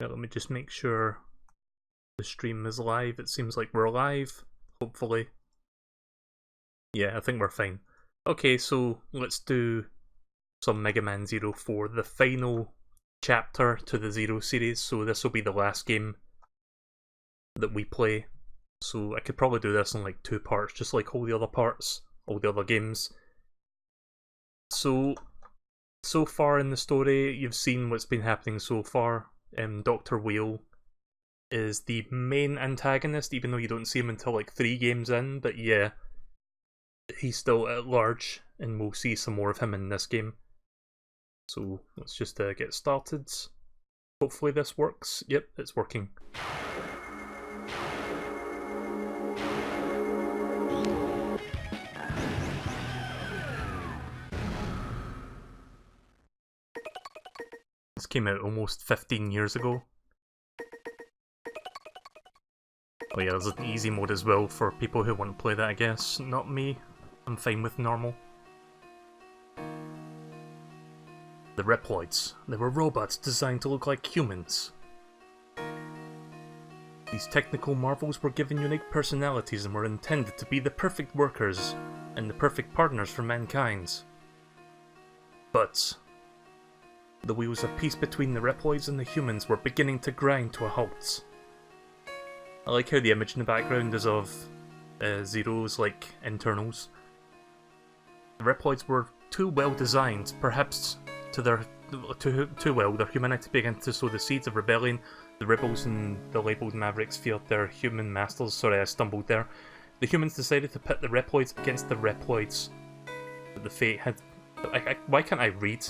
Right, let me just make sure the stream is live. It seems like we're live, hopefully. Yeah, I think we're fine. Okay, so let's do some Mega Man Zero 4, the final chapter to the Zero series, so this will be the last game that we play. So I could probably do this in like 2 parts, just like all the other parts, all the other games. So far in the story, you've seen what's been happening so far. Dr. Whale is the main antagonist, even though you don't see him until like 3 games in, but yeah, he's still at large, and we'll see some more of him in this game. So let's just get started. Hopefully this works. Yep, it's working. This came out almost 15 years ago. Oh yeah, there's an easy mode as well for people who want to play that, I guess. Not me. I'm fine with normal. The Reploids. They were robots designed to look like humans. These technical marvels were given unique personalities and were intended to be the perfect workers and the perfect partners for mankind. But the wheels of peace between the Reploids and the humans were beginning to grind to a halt. I like how the image in the background is of Zero's, like, internals. The Reploids were too well designed, perhaps too well. Their humanity began to sow the seeds of rebellion. The rebels and the labelled Mavericks feared their human masters. Sorry, I stumbled there. The humans decided to pit the Reploids against the Reploids. But the fate had... why can't I read?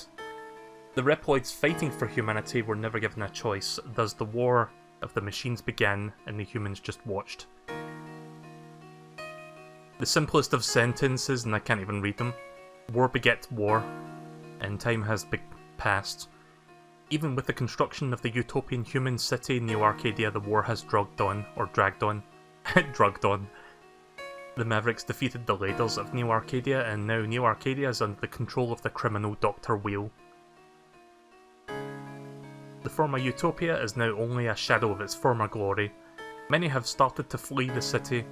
The Reploids fighting for humanity were never given a choice, thus the war of the machines began and the humans just watched. The simplest of sentences, and I can't even read them. War begets war, and time has passed. Even with the construction of the utopian human city Neo Arcadia, the war has dragged on. Drugged on. The Mavericks defeated the leaders of Neo Arcadia, and now Neo Arcadia is under the control of the criminal Dr. Whale. The former Utopia is now only a shadow of its former glory. Many have started to flee the city.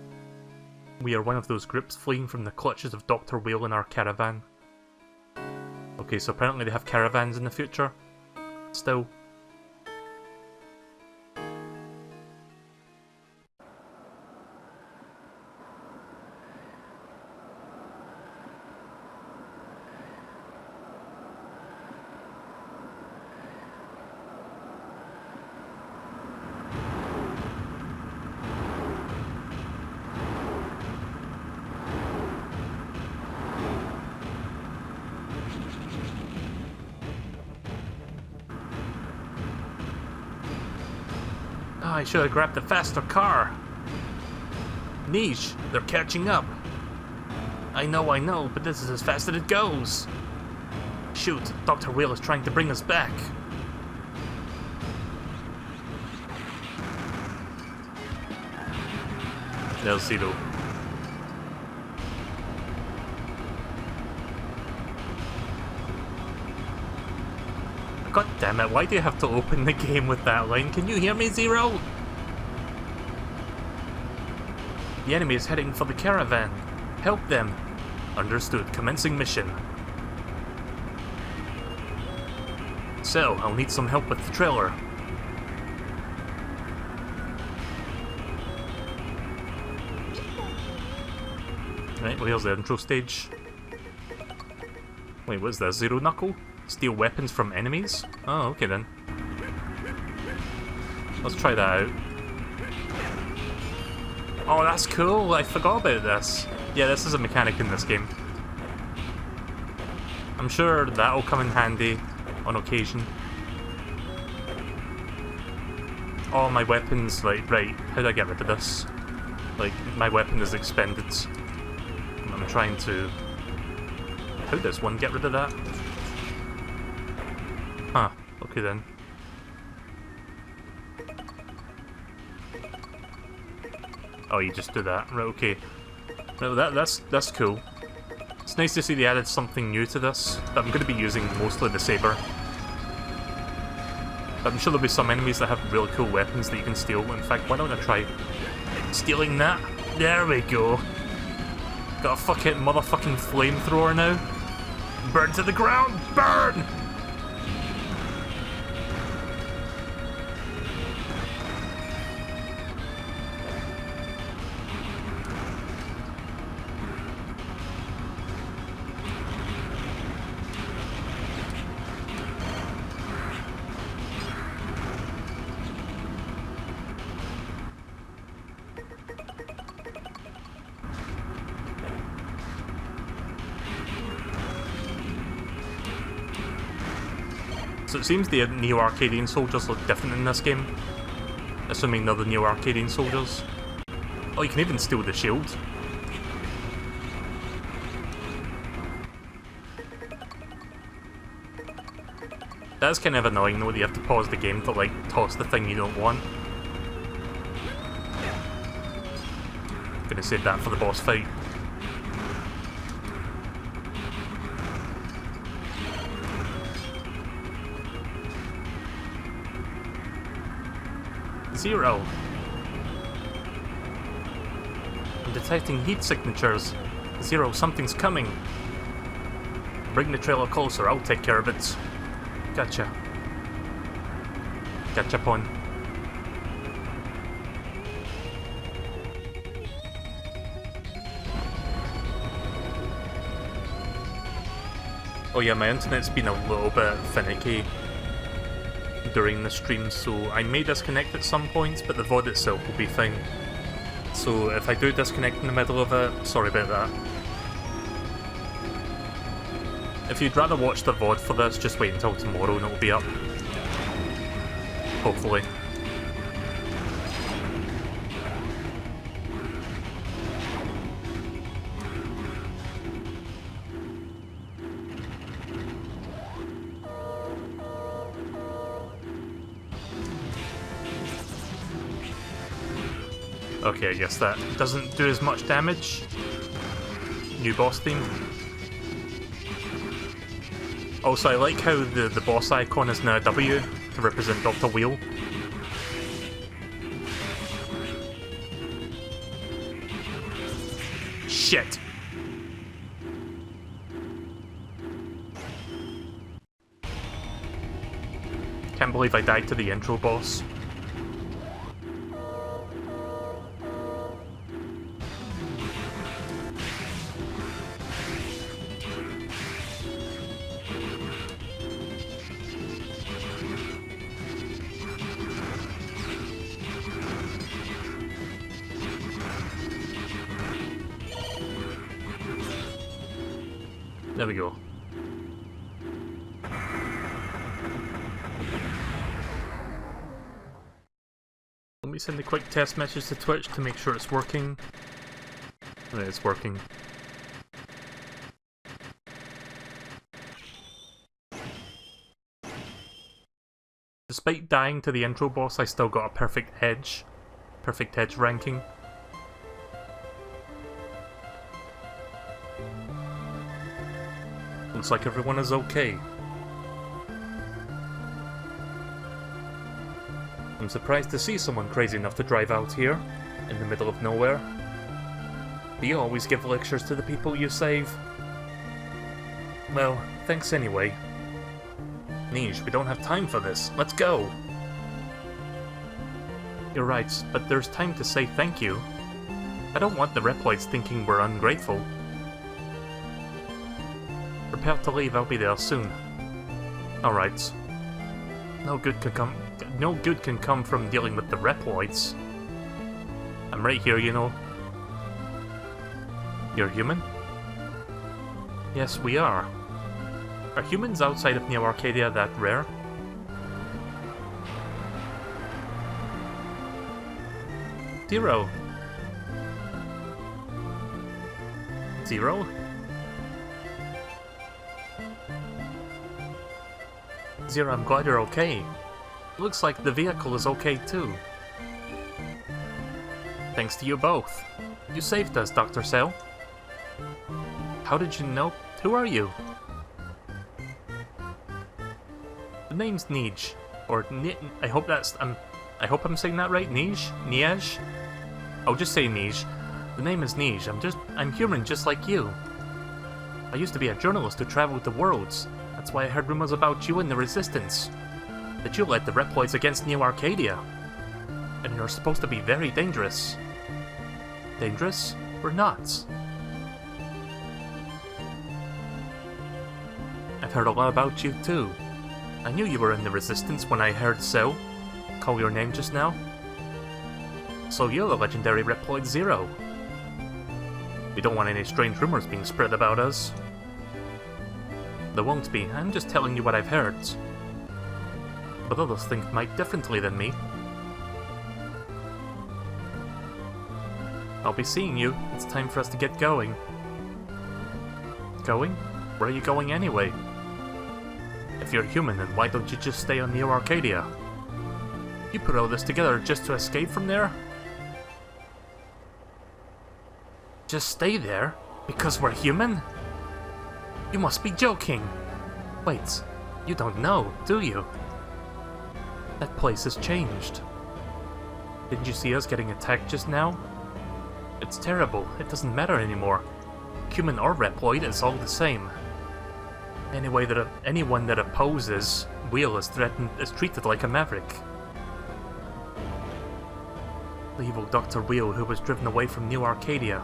We are one of those groups fleeing from the clutches of Dr. Whale in our caravan. Okay, so apparently they have caravans in the future. Still. I should have grabbed a faster car. Niche, they're catching up. I know, but this is as fast as it goes. Shoot, Dr. Whale is trying to bring us back. There's Zero. God damn it, why do you have to open the game with that line? Can you hear me, Zero? The enemy is heading for the caravan. Help them. Understood. Commencing mission. So, I'll need some help with the trailer. Right, well here's the intro stage. Wait, what's this? Zero Knuckle? Steal weapons from enemies? Oh, okay then. Let's try that out. Oh, that's cool! I forgot about this. Yeah, this is a mechanic in this game. I'm sure that'll come in handy on occasion. Oh, my weapons, like, right, how do I get rid of this? Like, my weapon is expended. I'm trying to... How does one get rid of that? Huh, okay then. Oh, you just do that. Right, okay. No, that's cool. It's nice to see they added something new to this, but I'm going to be using mostly the saber. I'm sure there'll be some enemies that have really cool weapons that you can steal. In fact, why don't I try stealing that? There we go. Got a fucking motherfucking flamethrower now. Burn to the ground! Burn! So it seems the Neo Arcadian soldiers look different in this game. Assuming they're the Neo Arcadian soldiers. Oh, you can even steal the shield. That's kind of annoying though, that you have to pause the game to like toss the thing you don't want. Gonna save that for the boss fight. Zero. I'm detecting heat signatures. Zero, something's coming. Bring the trailer closer, I'll take care of it. Gotcha. Gotcha, pun. Oh yeah, my internet's been a little bit finicky during the stream, so I may disconnect at some points, but the VOD itself will be fine. So if I do disconnect in the middle of it, sorry about that. If you'd rather watch the VOD for this, just wait until tomorrow and it'll be up. Hopefully. Okay, I guess that doesn't do as much damage. New boss theme. Also, I like how the boss icon is now a W to represent Dr. Wheel. Shit! Can't believe I died to the intro boss. There we go. Let me send a quick test message to Twitch to make sure it's working. And it's working. Despite dying to the intro boss, I still got a perfect edge. Perfect edge ranking. Looks like everyone is okay. I'm surprised to see someone crazy enough to drive out here, in the middle of nowhere. Do you always give lectures to the people you save? Well, thanks anyway. Niche, we don't have time for this. Let's go! You're right, but there's time to say thank you. I don't want the Reploids thinking we're ungrateful. Prepare to leave, I'll be there soon. Alright. No good can come from dealing with the Reploids. I'm right here, you know. You're human? Yes, we are. Are humans outside of Neo Arcadia that rare? Zero. Zero? Zero, I'm glad you're okay. Looks like the vehicle is okay too. Thanks to you both. You saved us, Dr. Cell. How did you know? Who are you? The name's Niche. Or I hope that's I hope I'm saying that right. Niej? I'll just say Niej. The name is Niej. I'm human just like you. I used to be a journalist who traveled the worlds. That's why I heard rumors about you and the Resistance. That you led the Reploids against New Arcadia. And you're supposed to be very dangerous. Dangerous? Or not? I've heard a lot about you too. I knew you were in the Resistance when I heard Cell call your name just now. So you're the legendary Reploid Zero. We don't want any strange rumors being spread about us. There won't be, I'm just telling you what I've heard. But others think might differently than me. I'll be seeing you. It's time for us to get going. Going? Where are you going anyway? If you're human, then why don't you just stay on Neo Arcadia? You put all this together just to escape from there? Just stay there? Because we're human? You must be joking! Wait, you don't know, do you? That place has changed. Didn't you see us getting attacked just now? It's terrible, it doesn't matter anymore. Human or Reploid, it's all the same. Anyone that opposes Wheel is treated like a maverick. The evil Dr. Wheel, who was driven away from New Arcadia.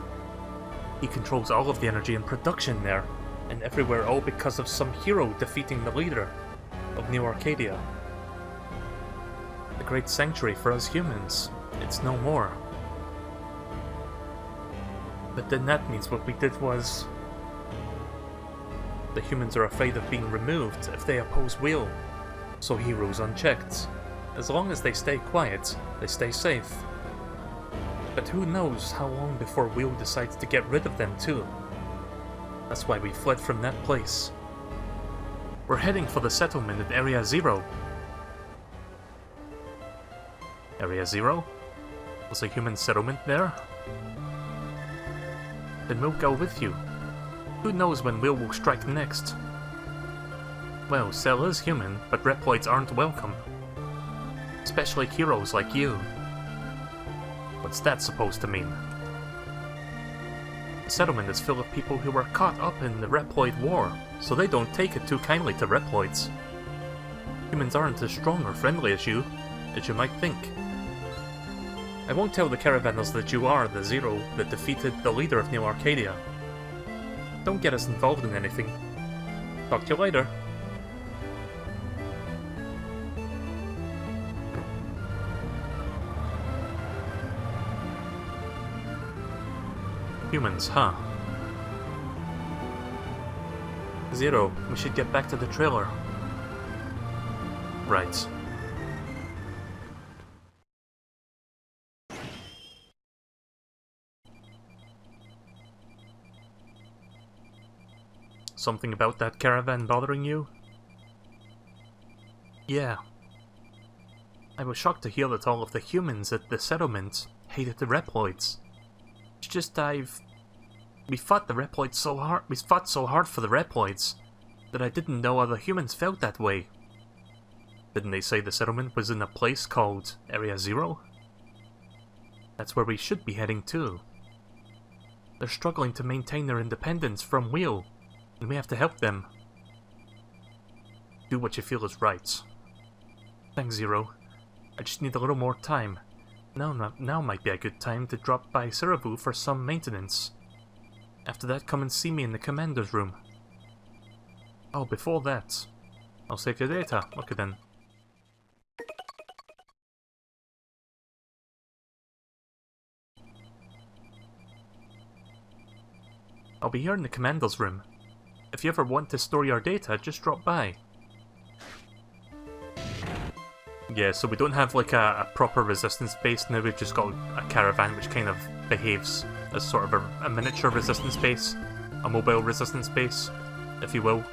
He controls all of the energy and production there, and everywhere, all because of some hero defeating the leader of New Arcadia. The great sanctuary for us humans, it's no more. But then that means what we did was... The humans are afraid of being removed if they oppose Wheel, so heroes unchecked. As long as they stay quiet, they stay safe. But who knows how long before Wheel decides to get rid of them too. That's why we fled from that place. We're heading for the settlement at Area Zero. Area Zero? Was a human settlement there? Then we'll go with you. Who knows when Wheel will strike next? Well, Cell is human, but Reploids aren't welcome. Especially heroes like you. What's that supposed to mean? The settlement is full of people who were caught up in the Reploid War, so they don't take it too kindly to Reploids. Humans aren't as strong or friendly as you might think. I won't tell the caravanners that you are the Zero that defeated the leader of New Arcadia. Don't get us involved in anything. Talk to you later. Humans, huh? Zero, we should get back to the trailer. Right. Something about that caravan bothering you? Yeah. I was shocked to hear that all of the humans at the settlement hated the Reploids. It's just we fought the Reploids so hard. We fought so hard for the Reploids that I didn't know other humans felt that way. Didn't they say the settlement was in a place called Area Zero? That's where we should be heading to. They're struggling to maintain their independence from Wheel, and we have to help them. Do what you feel is right. Thanks, Zero. I just need a little more time. Now might be a good time to drop by Cerevu for some maintenance. After that, come and see me in the commander's room. Oh, before that, I'll save your data. Okay then. I'll be here in the commander's room. If you ever want to store your data, just drop by. Yeah, so we don't have like a proper resistance base now, we've just got a caravan which kind of behaves as sort of a miniature resistance base. A mobile resistance base, if you will.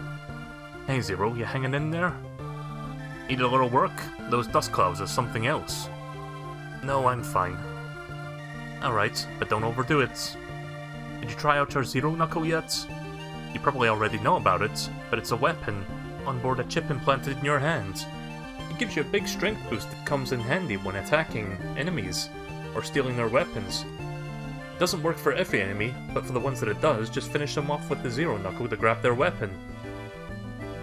Hey Zero, you hanging in there? Need a little work? Those dust clouds are something else. No, I'm fine. Alright, but don't overdo it. Did you try out your Zero Knuckle yet? You probably already know about it, but it's a weapon on board a chip implanted in your hand. gives you a big strength boost that comes in handy when attacking enemies or stealing their weapons. It doesn't work for every enemy, but for the ones that it does, just finish them off with the Zero Knuckle to grab their weapon.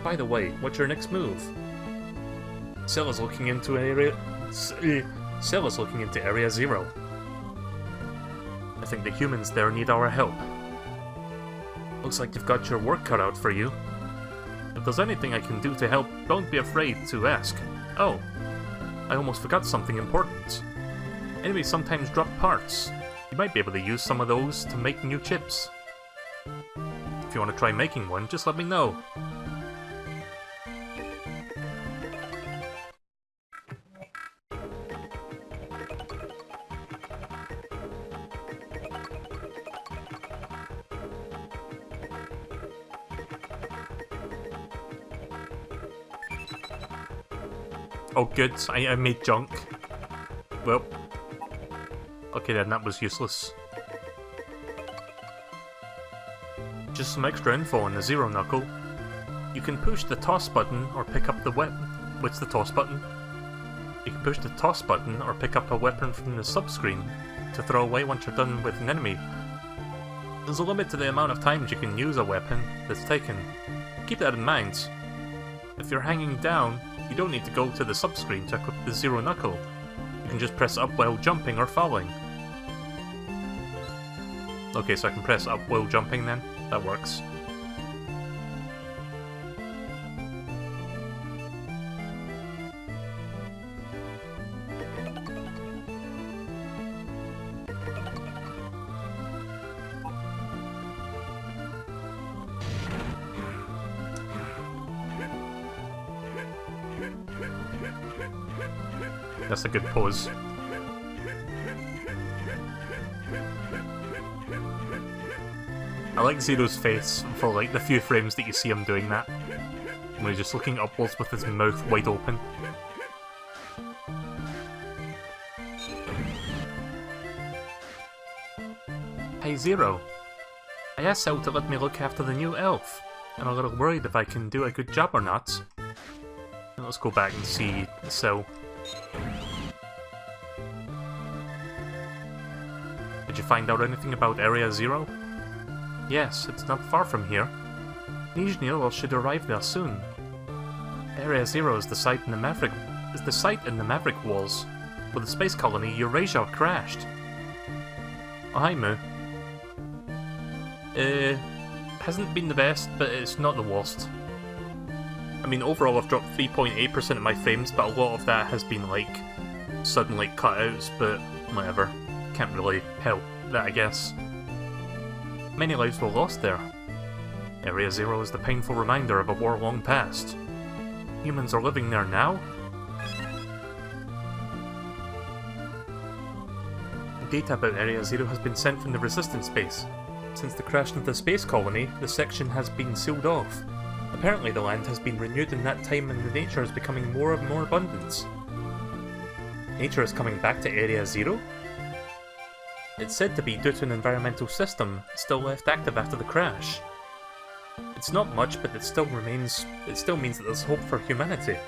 By the way, what's your next move? Cell is looking into Area 0. I think the humans there need our help. Looks like you've got your work cut out for you. If there's anything I can do to help, don't be afraid to ask. Oh, I almost forgot something important. Enemies sometimes drop parts. You might be able to use some of those to make new chips. If you want to try making one, just let me know. Oh good, I made junk. Well. Okay then, that was useless. Just some extra info on the Zero Knuckle. You can push the toss button or pick up the weapon. What's the toss button? You can push the toss button or pick up a weapon from the sub-screen to throw away once you're done with an enemy. There's a limit to the amount of times you can use a weapon that's taken. Keep that in mind. If you're hanging down, you don't need to go to the sub-screen to equip the Zero Knuckle. You can just press up while jumping or falling. Okay, so I can press up while jumping then? That works. That's a good pose. I like Zero's face for like the few frames that you see him doing that. When he's just looking upwards with his mouth wide open. Hey Zero. I asked Cell to let me look after the new elf. I'm a little worried if I can do a good job or not. Let's go back and see Cell. Did you find out anything about Area 0? Yes, it's not far from here. Nizhny should arrive there soon. Area 0 is the site in the Maverick Walls, where the space colony Eurasia crashed. Oh, hi Moo. Hasn't been the best, but it's not the worst. I mean, overall I've dropped 3.8% of my frames, but a lot of that has been like sudden like cutouts, but whatever. Can't really help that, I guess. Many lives were lost there. Area 0 is the painful reminder of a war long past. Humans are living there now? Data about Area 0 has been sent from the Resistance base. Since the crash of the space colony, the section has been sealed off. Apparently the land has been renewed in that time and the nature is becoming more and more abundant. Nature is coming back to Area 0? It's said to be due to an environmental system still left active after the crash. It's not much, but it still means that there's hope for humanity.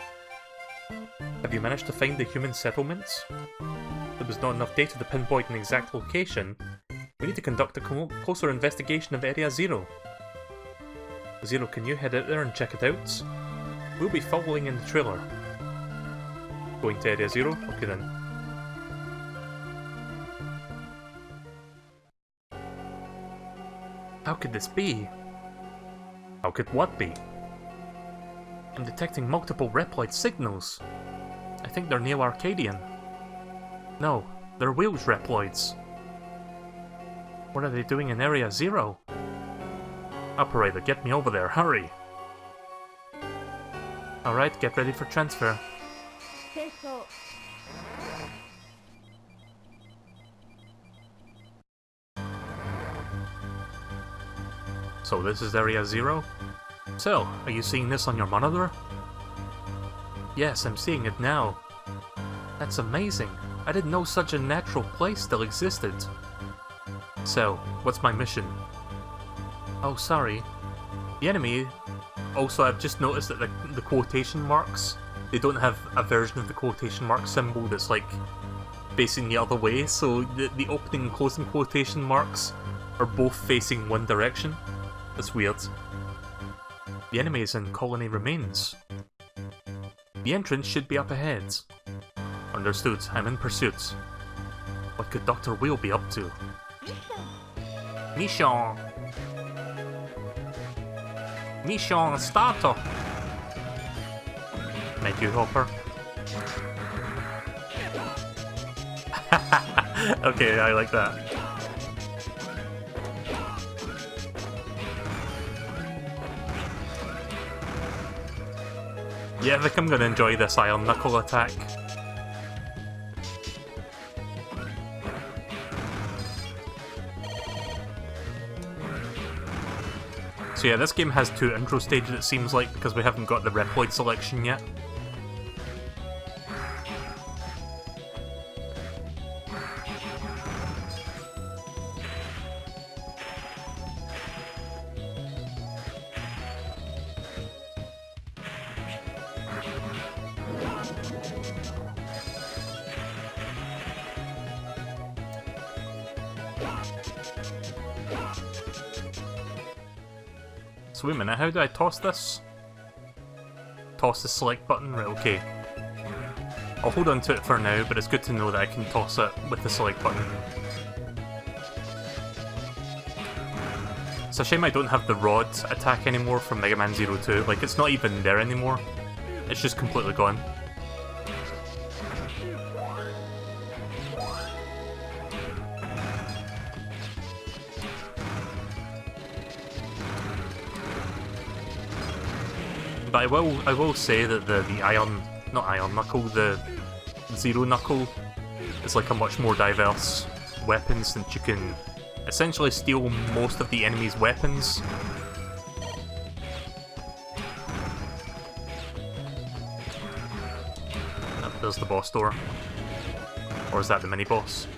Have you managed to find the human settlements? There was not enough data to pinpoint an exact location. We need to conduct a closer investigation of Area 0. Zero, can you head out there and check it out? We'll be following in the trailer. Going to Area 0? Okay then. How could this be? How could what be? I'm detecting multiple Reploid signals. I think they're Neo-Arcadian. No, they're Wheels Reploids. What are they doing in Area 0? Operator, get me over there, hurry! Alright, get ready for transfer. So this is Area 0? So, are you seeing this on your monitor? Yes, I'm seeing it now. That's amazing. I didn't know such a natural place still existed. So, what's my mission? Oh, sorry. The enemy... Also, I've just noticed that the quotation marks they don't have a version of the quotation mark symbol that's like facing the other way, so the opening and closing quotation marks are both facing one direction. That's weird. The enemies in Colony remains. The entrance should be up ahead. Understood, I'm in pursuit. What could Dr. Wheel be up to? Mission! Mission starter! Menu hopper. Okay, I like that. Yeah, I think I'm gonna enjoy this Iron Knuckle attack. So yeah, this game has 2 intro stages it seems like, because we haven't got the Reploid selection yet. So wait a minute, how do I toss this? Toss the select button? Right, okay. I'll hold on to it for now, but it's good to know that I can toss it with the select button. It's a shame I don't have the rod attack anymore from Mega Man 02. Like, it's not even there anymore. It's just completely gone. But I will say that the not Iron Knuckle, the Zero Knuckle is like a much more diverse weapon, since you can essentially steal most of the enemy's weapons. There's the boss door. Or is that the mini-boss?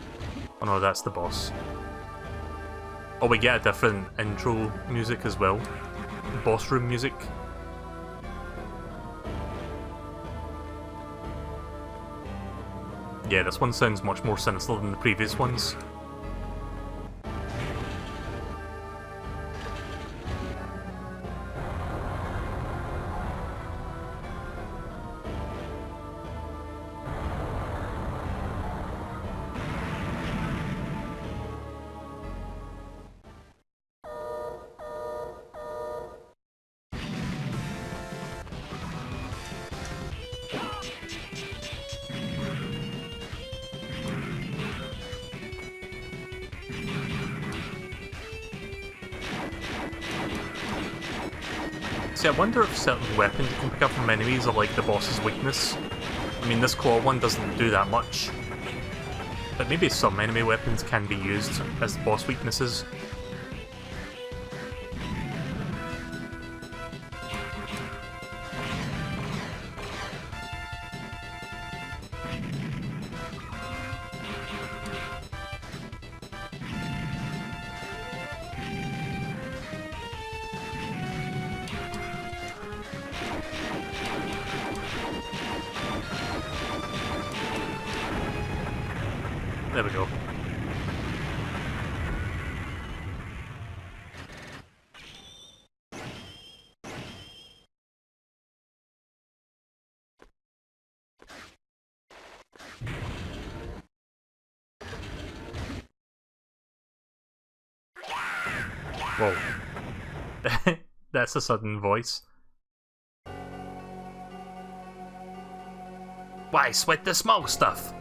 Oh no, that's the boss. Oh, we get a different intro music as well. Boss room music. Yeah, this one sounds much more sinister than the previous ones. See, I wonder if certain weapons you can pick up from enemies are like the boss's weakness. I mean, this claw one doesn't do that much. But maybe some enemy weapons can be used as the boss weaknesses. There we go. Whoa. That's a sudden voice. Why sweat the small stuff?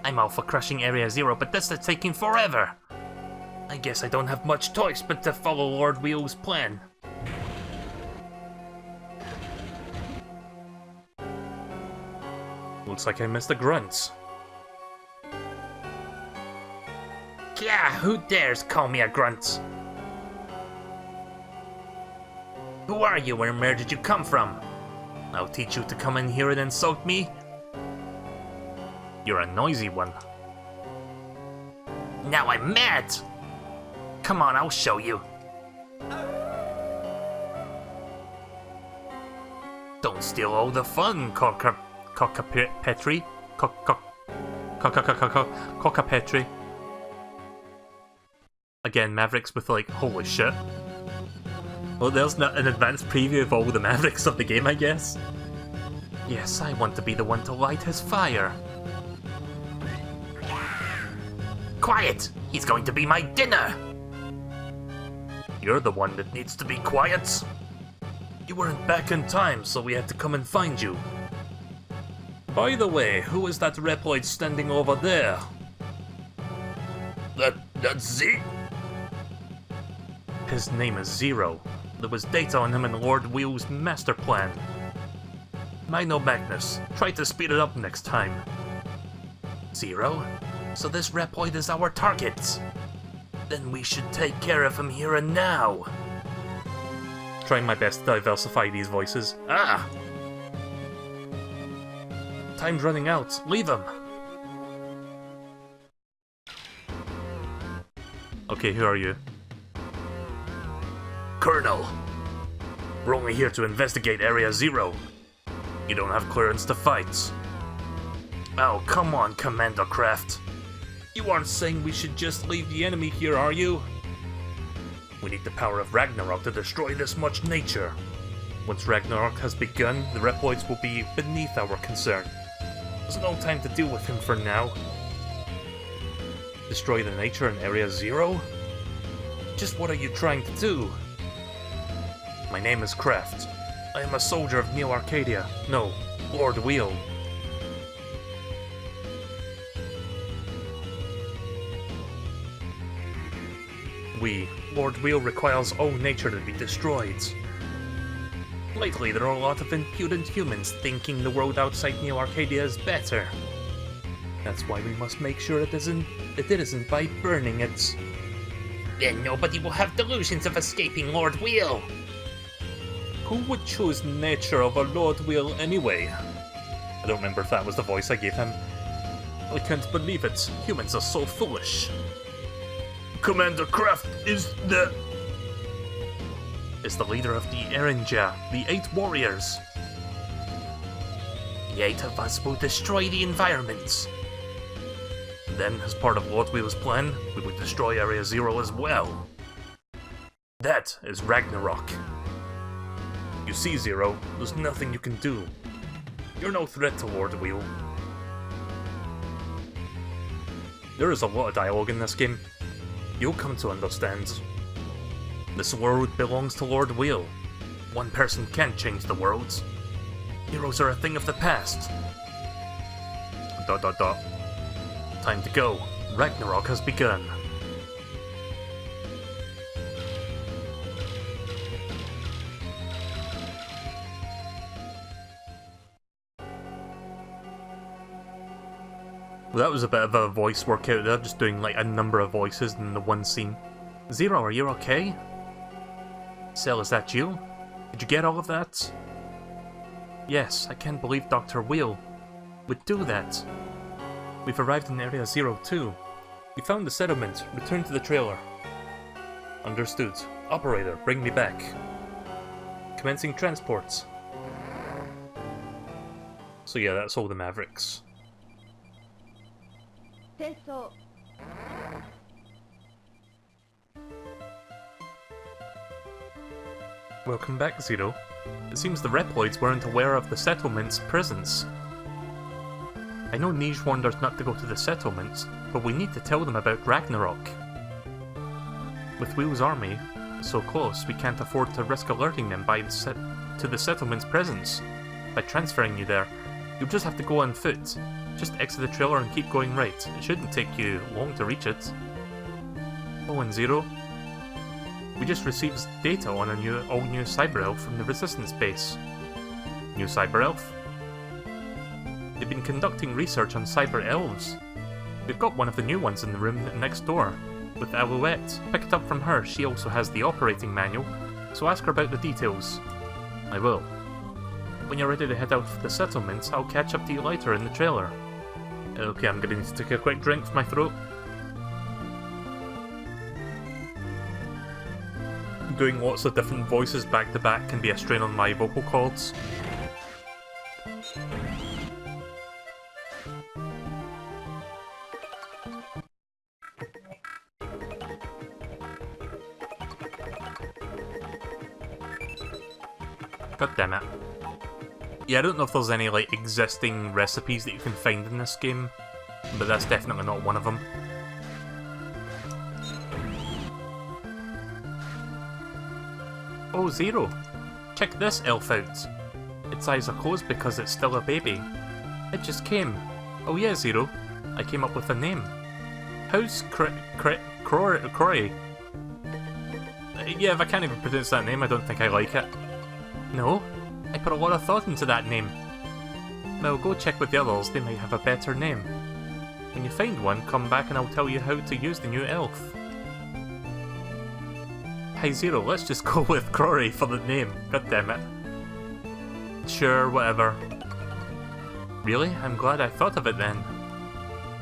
I'm all for crushing Area Zero, but this is taking forever. I guess I don't have much choice but to follow Lord Wheel's plan. Looks like I missed the grunts. Yeah, who dares call me a grunt? Who are you and where did you come from? I'll teach you to come in here and insult me. You're a noisy one. Now I'm mad! Come on, I'll show you. Don't steal all the fun, Cockapetri. Cockapetri. Again, Mavericks with like, holy shit. Well, there's not an advanced preview of all the Mavericks of the game, I guess. Yes, I want to be the one to light his fire. Quiet! He's going to be my dinner! You're the one that needs to be quiet. You weren't back in time, so we had to come and find you. By the way, who is that Reploid standing over there? That's Z? His name is Zero. There was data on him in Lord Wheel's master plan. I know Magnus. Try to speed it up next time. Zero? So this Reploid is our target. Then we should take care of him here and now. Trying my best to diversify these voices. Ah! Time's running out. Leave him. Okay, who are you? Colonel. We're only here to investigate Area Zero. You don't have clearance to fight. Oh, come on, Commander Kraft. You aren't saying we should just leave the enemy here, are you? We need the power of Ragnarok to destroy this much nature. Once Ragnarok has begun, the Reploids will be beneath our concern. There's no time to deal with him for now. Destroy the nature in Area Zero? Just what are you trying to do? My name is Kraft. I am a soldier of Neo Arcadia. No, Lord Wheel. Lord Wheel requires all nature to be destroyed. Lately, there are a lot of impudent humans thinking the world outside Neo Arcadia is better. That's why we must make sure it isn't by burning it. Then nobody will have delusions of escaping Lord Wheel. Who would choose nature over Lord Wheel anyway? I don't remember if that was the voice I gave him. I can't believe it. Humans are so foolish. Commander Kraft is the leader of the Erinja, the 8 warriors. The 8 of us will destroy the environment. Then, as part of Lord Wheel's plan, we will destroy Area Zero as well. That is Ragnarok. You see, Zero, there's nothing you can do. You're no threat to Lord Wheel. There is a lot of dialogue in this game. You'll come to understand. This world belongs to Lord Wheel. One person can't change the world. Heroes are a thing of the past. ... Time to go. Ragnarok has begun. Well, that was a bit of a voice workout there, just doing like a number of voices in the one scene. Zero, are you okay? Cell, is that you? Did you get all of that? Yes, I can't believe Dr. Wheel would do that. We've arrived in Area Zero too. We found the settlement. Return to the trailer. Understood. Operator, bring me back. Commencing transports. So yeah, that's all the Mavericks. Welcome back, Zero. It seems the Reploids weren't aware of the settlement's presence. I know Nij warned us not to go to the settlement, but we need to tell them about Ragnarok. With Wheel's army so close, we can't afford to risk alerting them to the settlement's presence. By transferring you there, you'll just have to go on foot. Just exit the trailer and keep going right. It shouldn't take you long to reach it. Oh, and Zero. We just received data on a all-new Cyber Elf from the Resistance base. New Cyber Elf? They've been conducting research on Cyber Elves. We've got one of the new ones in the room next door, with Alouette. Pick it up from her, she also has the operating manual, so ask her about the details. I will. When you're ready to head out for the settlement, I'll catch up to you later in the trailer. Okay, I'm gonna need to take a quick drink for my throat. Doing lots of different voices back to back can be a strain on my vocal cords. God damn it. Yeah, I don't know if there's any, like, existing recipes that you can find in this game, but that's definitely not one of them. Oh, Zero! Check this elf out! Its eyes are closed because it's still a baby. It just came. Oh yeah, Zero. I came up with a name. How's Crory? Yeah, if I can't even pronounce that name, I don't think I like it. No? I put a lot of thought into that name. Well, go check with the others, they might have a better name. When you find one, come back and I'll tell you how to use the new elf. Hi Zero, let's just go with Crory for the name. God damn it. Sure, whatever. Really? I'm glad I thought of it then.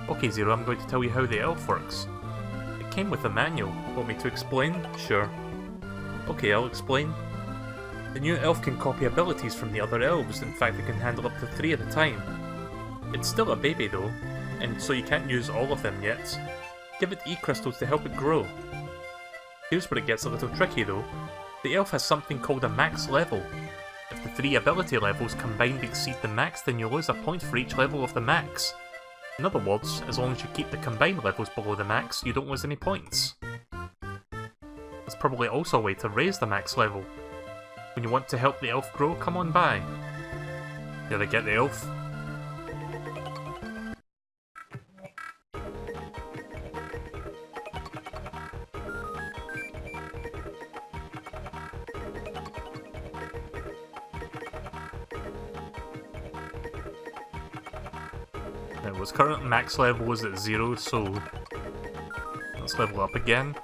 Okay Zero, I'm going to tell you how the elf works. It came with a manual. Want me to explain? Sure. Okay, I'll explain. The new elf can copy abilities from the other elves, in fact it can handle up to 3 at a time. It's still a baby though, and so you can't use all of them yet. Give it E-crystals to help it grow. Here's where it gets a little tricky though. The elf has something called a max level. If the 3 ability levels combined exceed the max, then you lose a point for each level of the max. In other words, as long as you keep the combined levels below the max, you don't lose any points. There's probably also a way to raise the max level. When you want to help the elf grow, come on by. Did I get the elf? Now, its current max level is at 0, so let's level up again.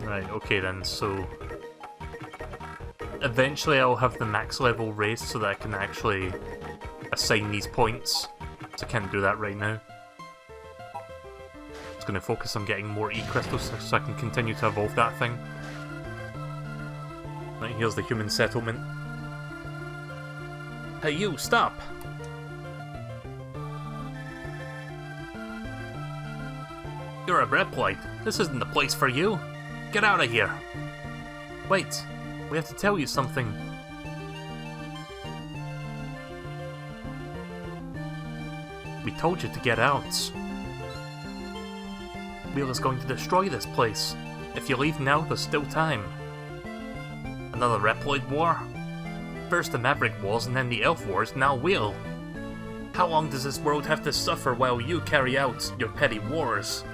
Right, okay then, so eventually I'll have the max level raised so that I can actually assign these points, so I can't do that right now. Just going to focus on getting more E-crystals so I can continue to evolve that thing. Right, here's the human settlement. Hey you, stop! You're a Reploid. This isn't the place for you. Get out of here! Wait, we have to tell you something. We told you to get out. Wheel is going to destroy this place. If you leave now, there's still time. Another Reploid war? First the Maverick Wars and then the Elf Wars, now Wheel. How long does this world have to suffer while you carry out your petty wars?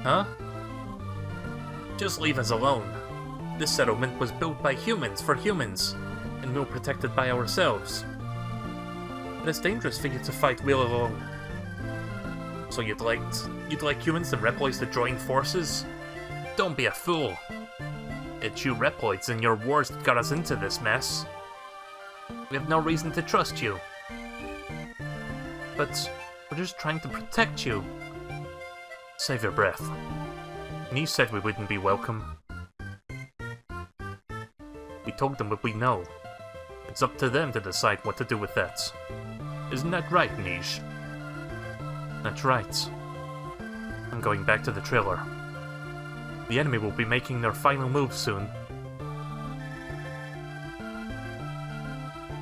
Huh? Just leave us alone. This settlement was built by humans for humans, and we're protected by ourselves. But it's dangerous for you to fight Wheel alone. So you'd like humans and Reploids to join forces? Don't be a fool. It's you Reploids and your wars that got us into this mess. We have no reason to trust you. But we're just trying to protect you. Save your breath. And you said we wouldn't be welcome. We told them what we know. It's up to them to decide what to do with that. Isn't that right, Niche? That's right. I'm going back to the trailer. The enemy will be making their final move soon.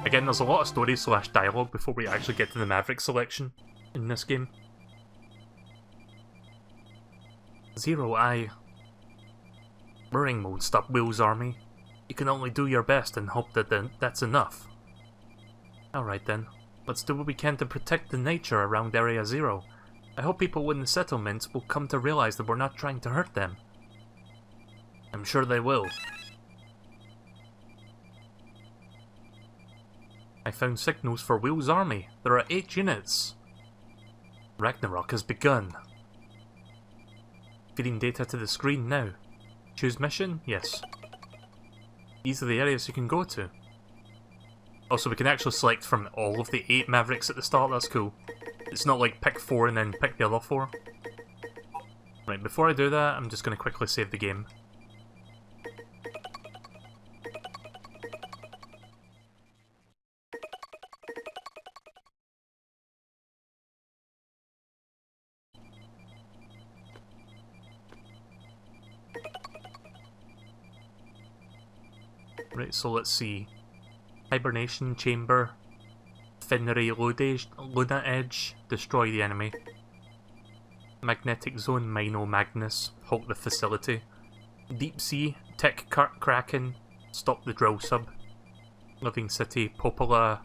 Again, there's a lot of story / dialogue before we actually get to the Maverick selection in this game. Zero, Burning won't stop Will's army. You can only do your best and hope that that's enough. Alright then, let's do what we can to protect the nature around Area Zero. I hope people in the settlements will come to realize that we're not trying to hurt them. I'm sure they will. I found signals for Will's army. There are 8 units. Ragnarok has begun. Feeding data to the screen now. Choose mission? Yes. These are the areas you can go to. Also, we can actually select from all of the 8 Mavericks at the start, that's cool. It's not like pick 4 and then pick the other 4. Right, before I do that, I'm just going to quickly save the game. Right, so let's see. Hibernation Chamber. Finnery Luna Edge. Destroy the enemy. Magnetic Zone Mino Magnus. Halt the facility. Deep Sea. Tech Kraken. Stop the drill sub. Living City. Popola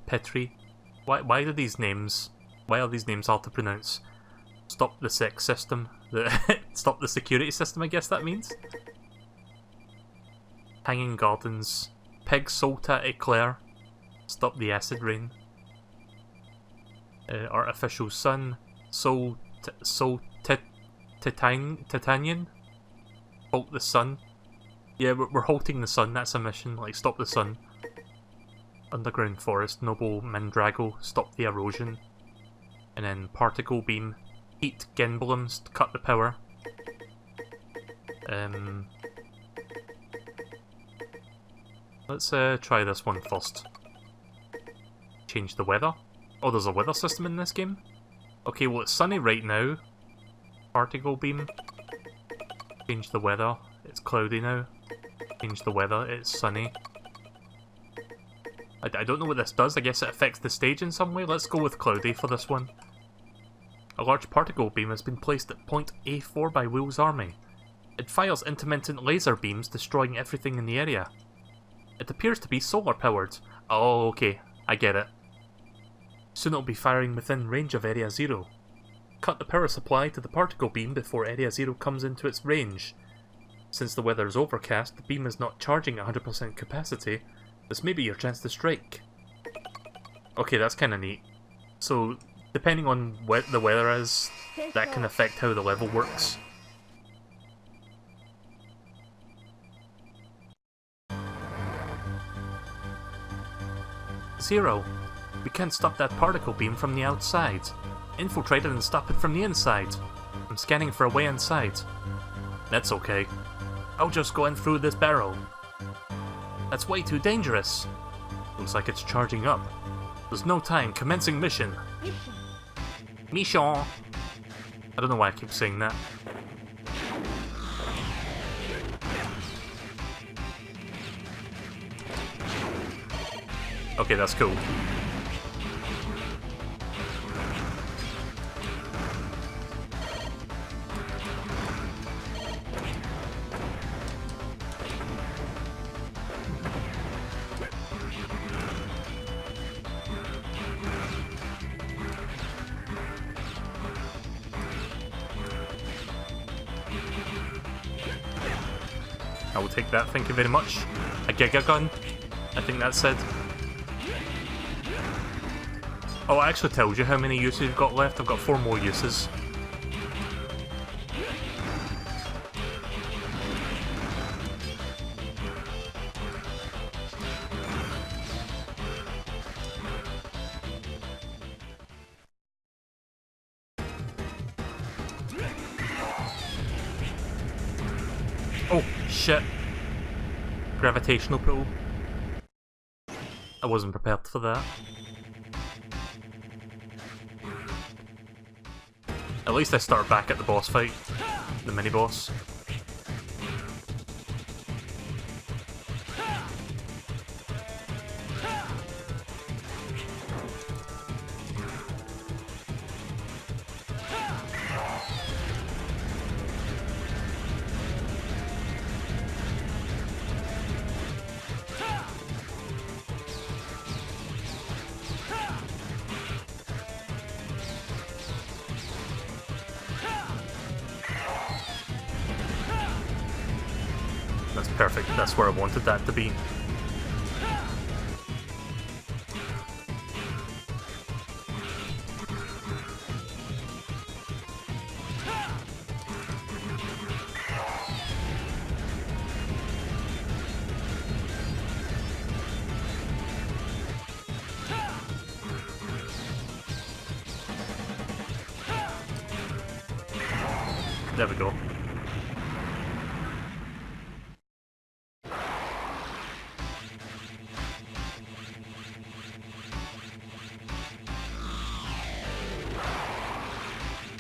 Petri. Why are these names hard to pronounce? Stop the sex system. Stop the security system, I guess that means. Hanging Gardens. Pig Solta Eclair. Stop the acid rain. Artificial Sun. Titanian. Halt the sun. Yeah, we're halting the sun, that's a mission. Like, stop the sun. Underground Forest. Noble Mandrago. Stop the erosion. And then Particle Beam. Heat Genblums to cut the power. Let's try this one first. Change the weather. Oh, there's a weather system in this game? Okay, well it's sunny right now. Particle Beam. Change the weather. It's cloudy now. Change the weather. It's sunny. I don't know what this does. I guess it affects the stage in some way. Let's go with cloudy for this one. A large particle beam has been placed at point A4 by Will's army. It fires intermittent laser beams, destroying everything in the area. It appears to be solar powered. Oh, okay. I get it. Soon it'll be firing within range of Area 0. Cut the power supply to the particle beam before Area 0 comes into its range. Since the weather is overcast, the beam is not charging at 100% capacity. This may be your chance to strike. Okay, that's kinda neat. So, depending on what the weather is, that can affect how the level works. Zero. We can't stop that particle beam from the outside. Infiltrate it and stop it from the inside. I'm scanning for a way inside. That's okay. I'll just go in through this barrel. That's way too dangerous. Looks like it's charging up. There's no time. Commencing mission. Mission. I don't know why I keep saying that. Okay, that's cool. I will take that, thank you very much. A Giga Gun, I think that said. Oh, I actually told you how many uses I've got left. I've got 4 more uses. Oh, shit. Gravitational pull. I wasn't prepared for that. At least I start back at the boss fight. The mini-boss. That's perfect, that's where I wanted that to be. There we go.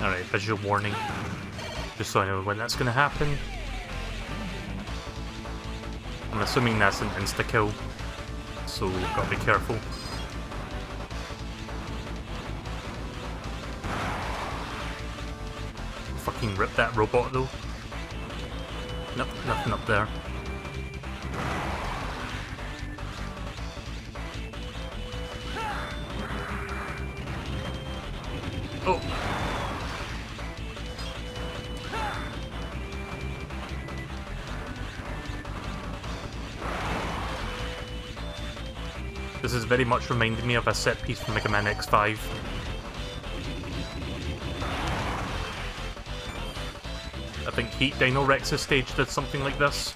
Alright, visual warning. Just so I know when that's gonna happen. I'm assuming that's an insta-kill, so gotta be careful. Fucking rip that robot though. Nope, nothing up there. Oh! This is very much reminding me of a set piece from Mega Man X5. I think Heat Dino Rex's stage did something like this.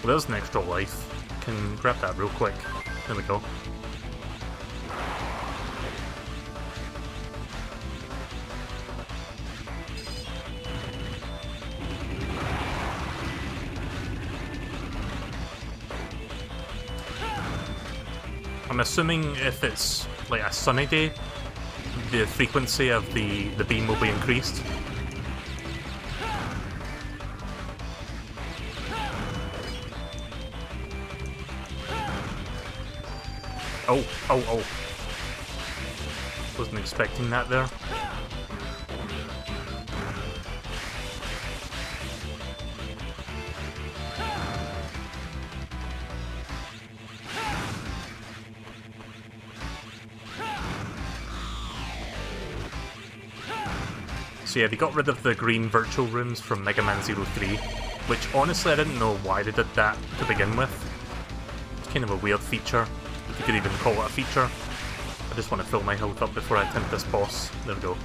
Well, there's an extra life. Can grab that real quick. There we go. I'm assuming if it's like a sunny day, the frequency of the beam will be increased. Oh, oh, oh. Wasn't expecting that there. So yeah, they got rid of the green virtual rooms from Mega Man 03, which honestly I didn't know why they did that to begin with. It's kind of a weird feature, if you could even call it a feature. I just want to fill my health up before I attempt this boss. There we go.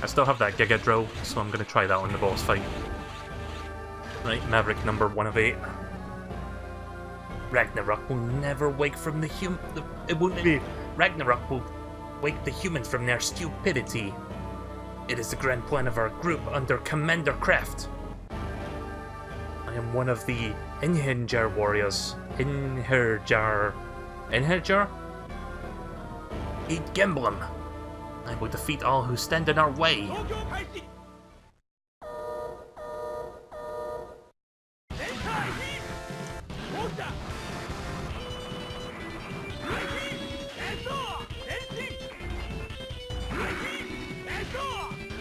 I still have that Giga Drill, so I'm going to try that on the boss fight. Right, Maverick number 1 of 8. Ragnarok will never wake from the it won't be. Ragnarok will wake the humans from their stupidity. It is the grand plan of our group under Commander Kraft. I am one of the Inherjar warriors. Inherjar? Eat Gemblem. I will defeat all who stand in our way.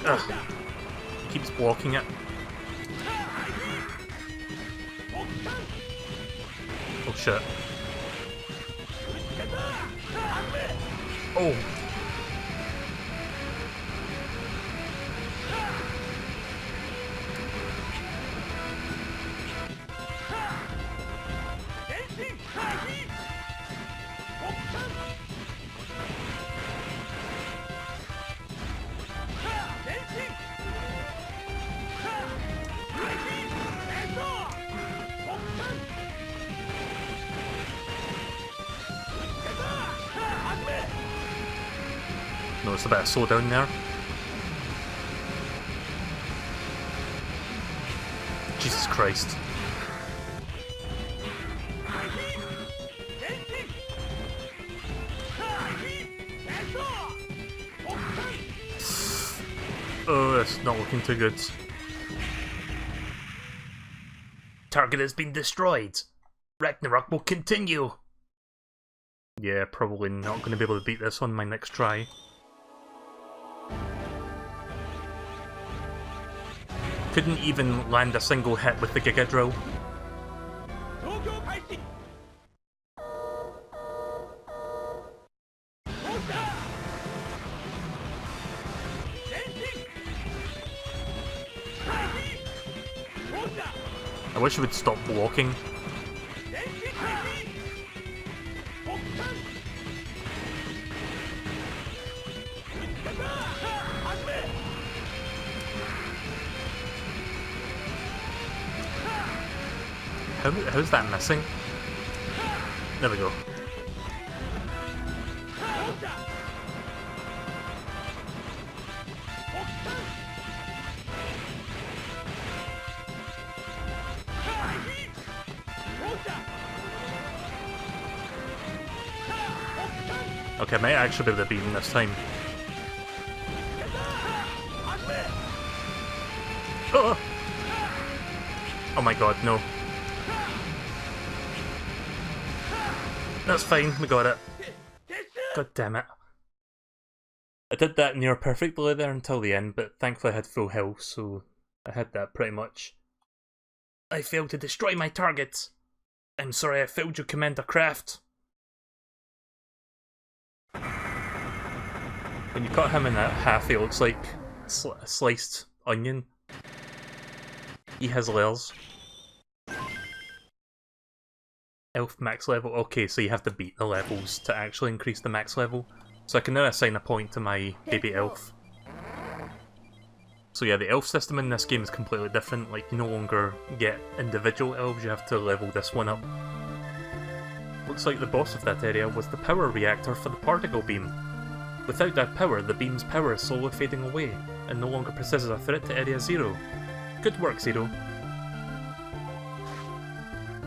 Ugh. Keeps blocking it. Oh shit. Oh. Notice a bit of slowdown there. Jesus Christ. Oh, that's not looking too good. Target has been destroyed. Ragnarok will continue. Yeah, probably not going to be able to beat this on my next try. Couldn't even land a single hit with the Giga Drill. I wish it would stop blocking. How's that missing? There we go. Okay, I might actually be able to beat him this time. Oh! Oh my god, no. That's fine, we got it. God damn it. I did that near perfectly there until the end, but thankfully I had full health, so I had that pretty much. I failed to destroy my target. I'm sorry I failed you, Commander Kraft. When you cut him in half, he looks like a sliced onion. He has layers. Elf max level. Okay, so you have to beat the levels to actually increase the max level. So I can now assign a point to my baby elf. So yeah, the elf system in this game is completely different. Like, you no longer get individual elves, you have to level this one up. Looks like the boss of that area was the power reactor for the particle beam. Without that power, the beam's power is slowly fading away, and no longer possesses a threat to Area Zero. Good work, Zero.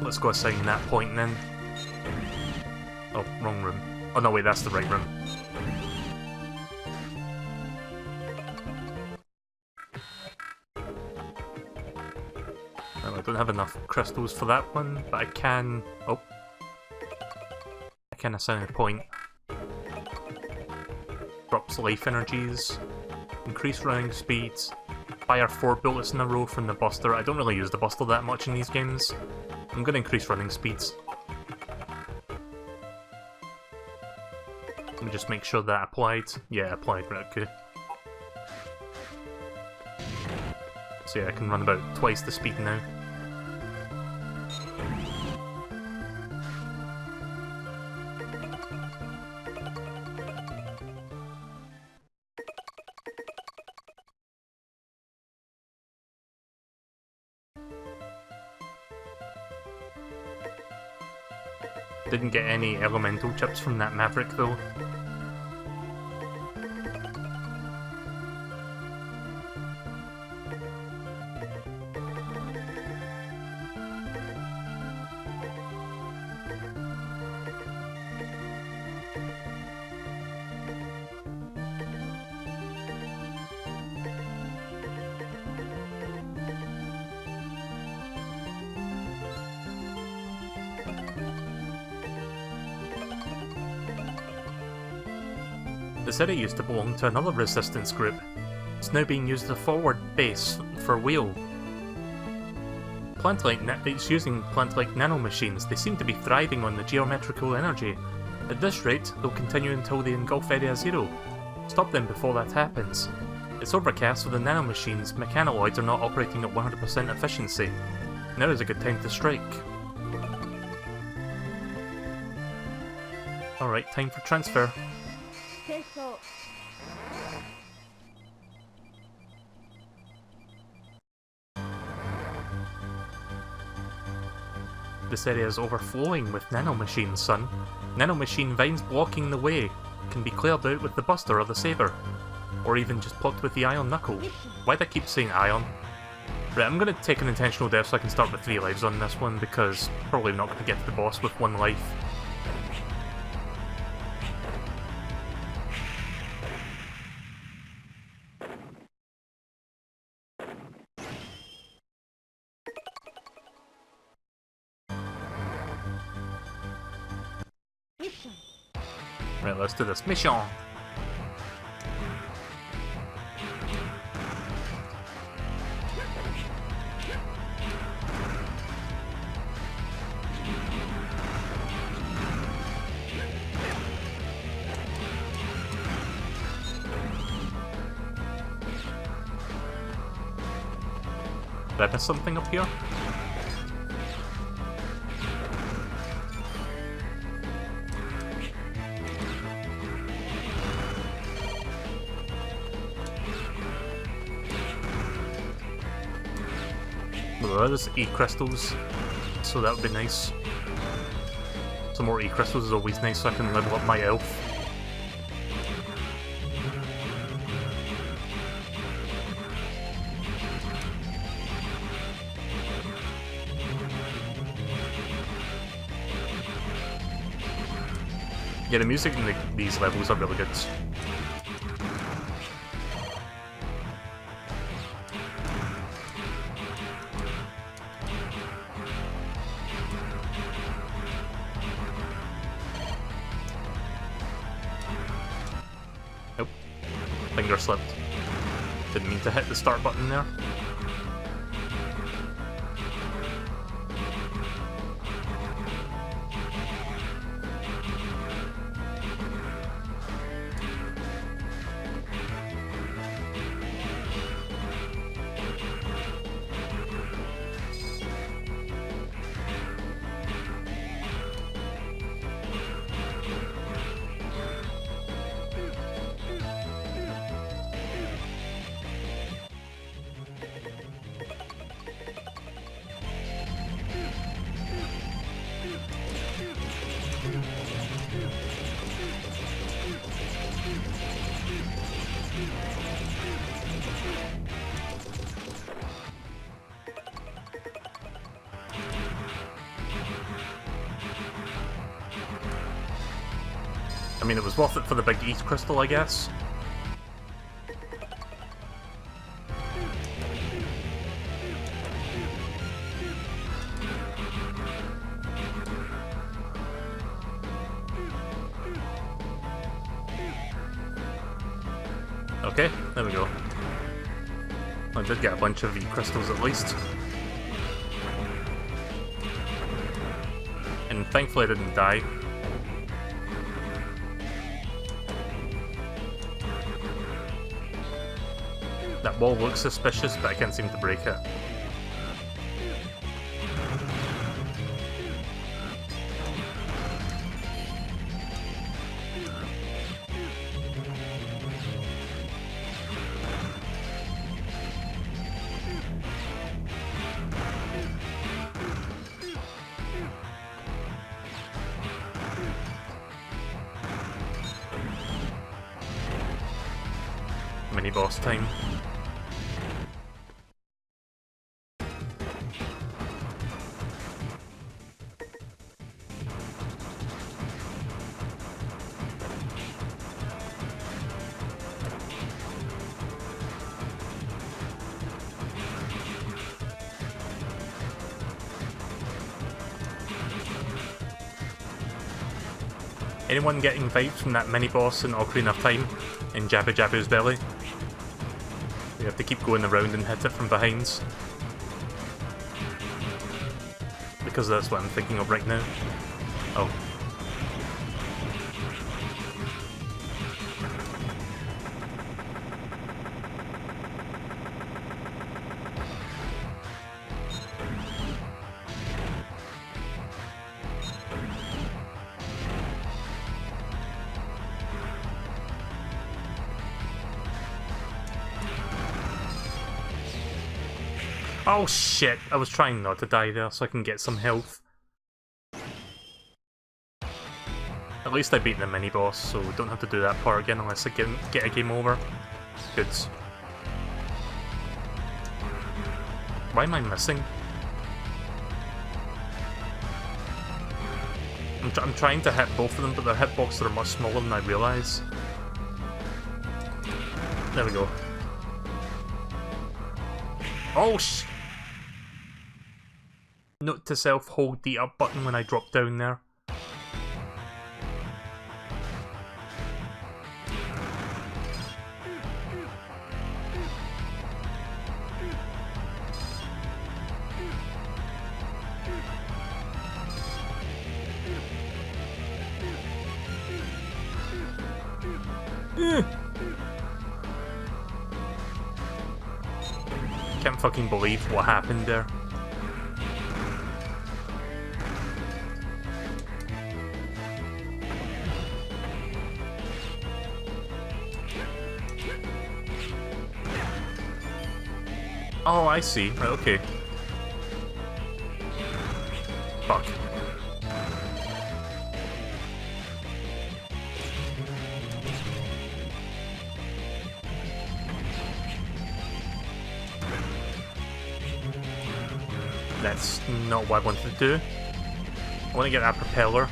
Let's go assign that point then. Oh, wrong room. Oh no, wait, that's the right room. Well, I don't have enough crystals for that one, but I can... Oh. I can assign a point. Drops life energies. Increase running speeds. Fire 4 bullets in a row from the Buster. I don't really use the Buster that much in these games. I'm gonna increase running speeds. Let me just make sure that applied. Yeah, applied, right, okay. So yeah, I can run about twice the speed now. Didn't get any elemental chips from that Maverick though. This area used to belong to another resistance group. It's now being used as a forward base for Wheel. It's using plant-like nanomachines. They seem to be thriving on the geometrical energy. At this rate, they'll continue until they engulf Area Zero. Stop them before that happens. It's overcast, so the nanomachines' mechanaloids are not operating at 100% efficiency. Now is a good time to strike. Alright, time for transfer. This area is overflowing with nanomachines, son. Nanomachine vines blocking the way can be cleared out with the Buster or the Saber. Or even just plucked with the Ion Knuckle. Why'd I keep saying Ion? Right, I'm gonna take an intentional death so I can start with 3 lives on this one, because probably not gonna get to the boss with 1 life. Right, let's do this mission. Did I miss something up here? Well, there's E-crystals, so that would be nice. Some more E-crystals is always nice so I can level up my elf. Yeah, the music in these levels are really good. Nope. Finger slipped. Didn't mean to hit the start button there. I mean, it was worth it for the big ETH crystal, I guess. Okay, there we go. I did get a bunch of ETH crystals at least. And thankfully I didn't die. That wall looks suspicious, but I can't seem to break it. Mini boss time. Anyone getting vibes from that mini-boss in Ocarina of Time in Jabu Jabu's belly? You have to keep going around and hit it from behind. Because that's what I'm thinking of right now. Oh. Oh shit, I was trying not to die there so I can get some health. At least I beat the mini-boss, so don't have to do that part again unless I get a game over. Good. Why am I missing? I'm trying to hit both of them, but their hitboxes are much smaller than I realise. There we go. Oh sh... Note to self, hold the up button when I drop down there. Can't fucking believe what happened there. Oh, I see. Right, okay. Fuck. That's not what I wanted to do. I want to get that propeller.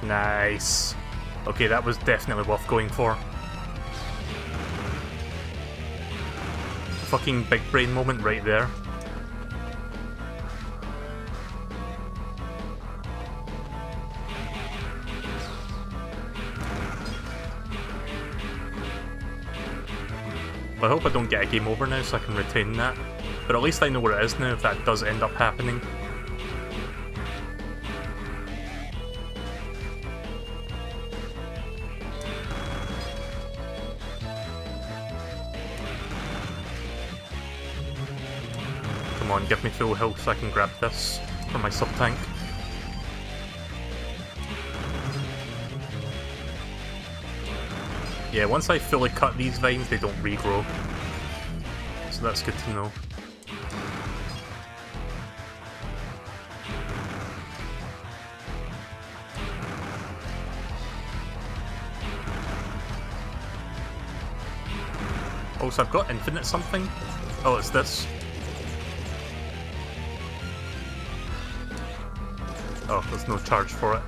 Nice. Okay, that was definitely worth going for. Fucking big brain moment right there. I hope I don't get a game over now so I can retain that. But at least I know where it is now if that does end up happening. Come on, give me full health so I can grab this for my sub-tank. Yeah, once I fully cut these vines, they don't regrow. So that's good to know. Also, I've got infinite something. Oh, it's this. Oh, there's no charge for it.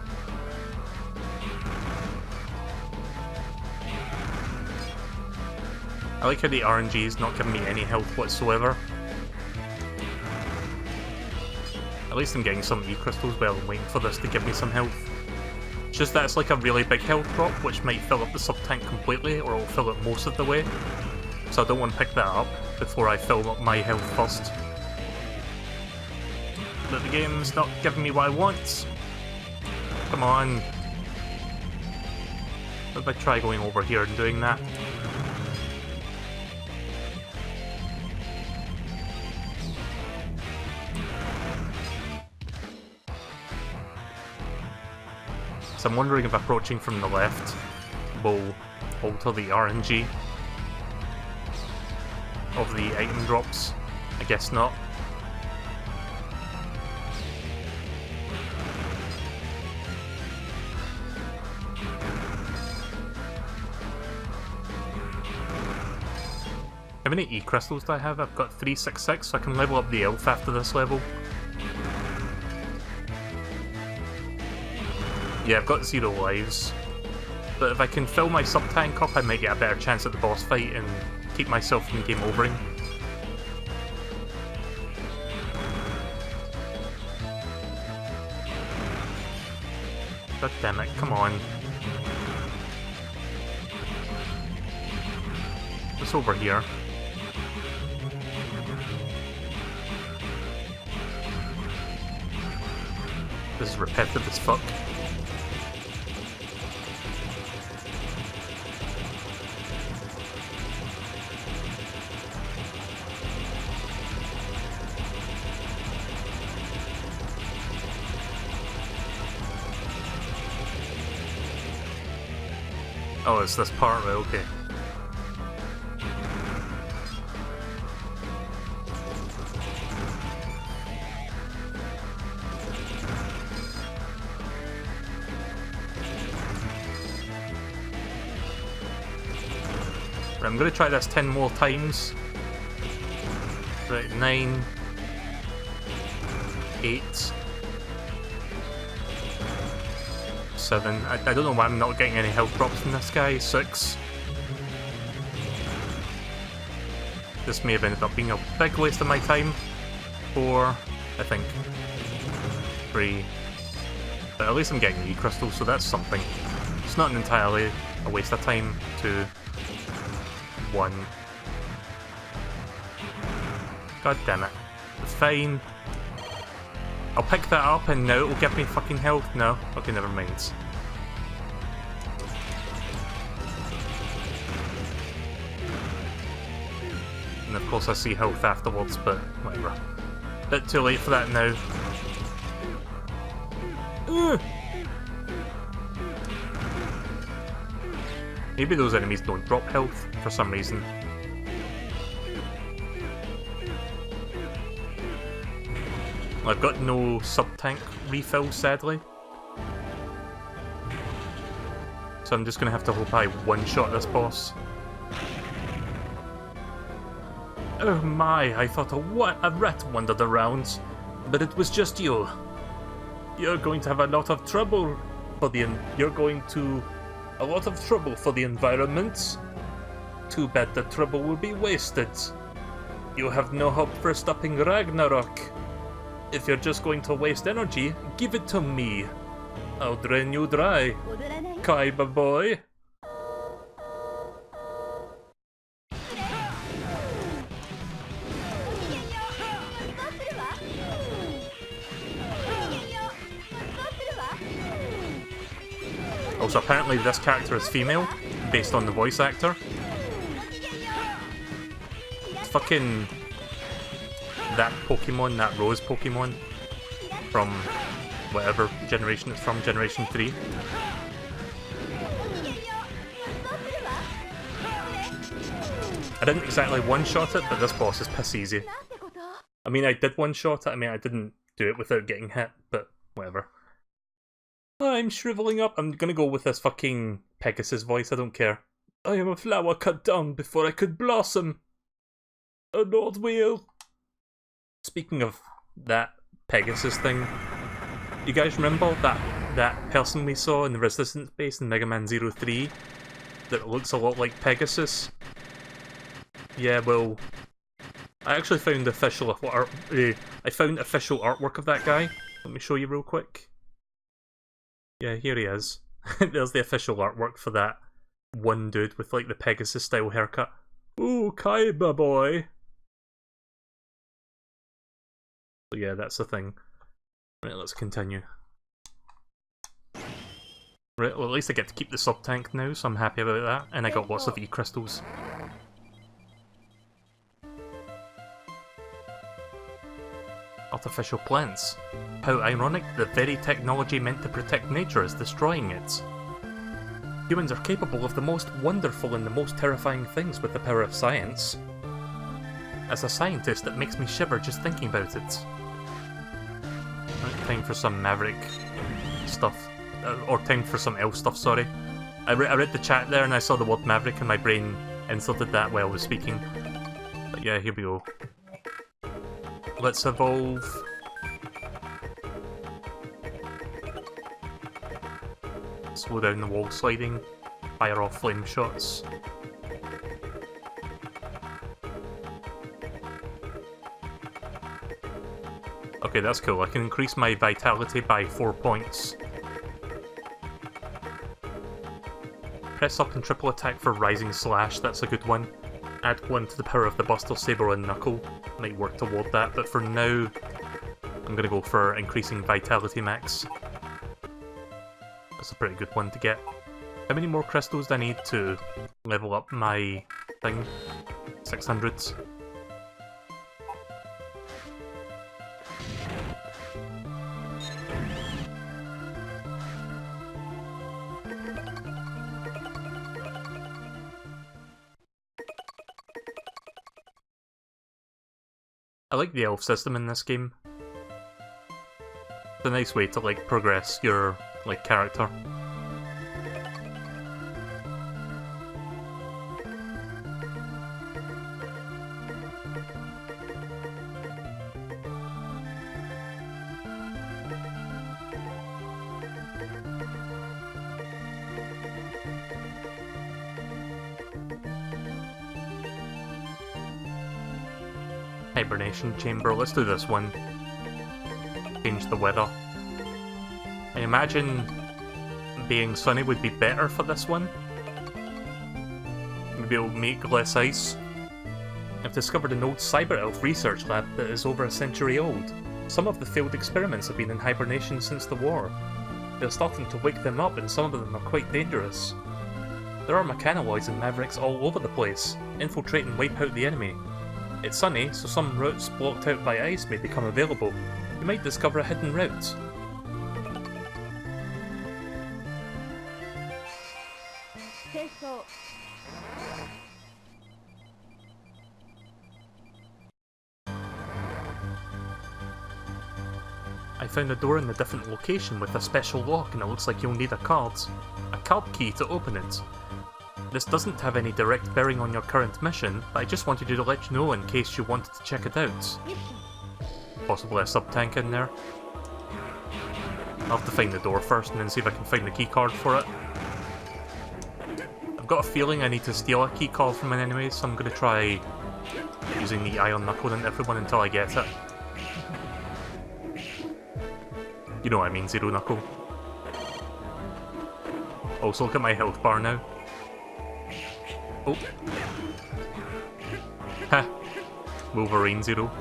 I like how the RNG is not giving me any health whatsoever. At least I'm getting some E-crystals while I'm waiting for this to give me some health. It's just that it's like a really big health drop, which might fill up the sub-tank completely, or it'll fill it most of the way. So I don't want to pick that up before I fill up my health first. But the game's not giving me what I want. Come on. What if I try going over here and doing that? So I'm wondering if approaching from the left will alter the RNG of the item drops. I guess not. How many E-crystals do I have? I've got 366, so I can level up the elf after this level. Yeah, I've got 0 lives. But if I can fill my sub-tank up, I might get a better chance at the boss fight and keep myself from game overing. God damn it, come on. What's over here? This is repetitive as fuck. Oh, it's this part, right, okay. Right, I'm gonna try this 10 more times. Right, 9, 8, 7. I don't know why I'm not getting any health drops from this guy. 6. This may have ended up being a big waste of my time. 4, I think. 3. But at least I'm getting E-crystals, so that's something. It's not entirely a waste of time. 2. 1. God damn it. Fine. I'll pick that up and now it'll give me fucking health? No? Okay, never mind. And of course I see health afterwards, but whatever. Bit too late for that now. Maybe those enemies don't drop health for some reason. I've got no sub-tank refill, sadly. So I'm just gonna have to hope I one-shot this boss. Oh my, I thought a rat wandered around, but it was just you. You're going to have a lot of trouble you're going to a lot of trouble for the environment. Too bad the trouble will be wasted. You have no hope for stopping Ragnarok. If you're just going to waste energy, give it to me. I'll drain you dry. Kaiba boy. Also, apparently this character is female, based on the voice actor. It's fucking that Pokemon, that Rose Pokemon, from whatever generation it's from, Generation 3. I didn't exactly one-shot it, but this boss is piss easy. I mean, I did one-shot it, I mean, I didn't do it without getting hit, but whatever. I'm shriveling up. I'm gonna go with this fucking Pegasus voice, I don't care. I am a flower cut down before I could blossom. A Lord wheel. Speaking of that Pegasus thing, you guys remember that person we saw in the Resistance base in Mega Man 03 that looks a lot like Pegasus? Yeah, well, I actually found official artwork of that guy. Let me show you real quick. Yeah, here he is. There's the official artwork for that one dude with like the Pegasus style haircut. Ooh, Kaiba boy! So yeah, that's the thing. Right, let's continue. Right, well at least I get to keep the sub-tank now, so I'm happy about that. And I got lots of E-crystals. Artificial plants. How ironic, the very technology meant to protect nature is destroying it. Humans are capable of the most wonderful and the most terrifying things with the power of science. As a scientist, it makes me shiver just thinking about it. Right, time for some Maverick stuff. Or time for some elf stuff, sorry. I read the chat there and I saw the word Maverick and my brain inserted that while I was speaking. But yeah, here we go. Let's evolve. Slow down the wall sliding. Fire off flame shots. Okay, that's cool. I can increase my vitality by 4 points. Press up and triple attack for Rising Slash, that's a good one. Add 1 to the power of the Buster Saber and Knuckle. Might work toward that, but for now, I'm gonna go for increasing Vitality Max. That's a pretty good one to get. How many more crystals do I need to level up my thing? 600. I like the elf system in this game. It's a nice way to like progress your like character. Hibernation chamber, let's do this one. Change the weather. I imagine being sunny would be better for this one. Maybe it'll make less ice. I've discovered an old cyber elf research lab that is over a century old. Some of the failed experiments have been in hibernation since the war. They're starting to wake them up and some of them are quite dangerous. There are mechanoids and mavericks all over the place. Infiltrate and wipe out the enemy. It's sunny, so some routes blocked out by ice may become available. You might discover a hidden route. I found a door in a different location with a special lock and it looks like you'll need a card key to open it. This doesn't have any direct bearing on your current mission, but I just wanted to let you know in case you wanted to check it out. Possibly a sub-tank in there. I'll have to find the door first and then see if I can find the keycard for it. I've got a feeling I need to steal a keycard from an enemy, so I'm going to try using the Iron Knuckle on everyone until I get it. You know what I mean, Zero Knuckle. Also, look at my health bar now. Oh. Ha. Wolverine Zero.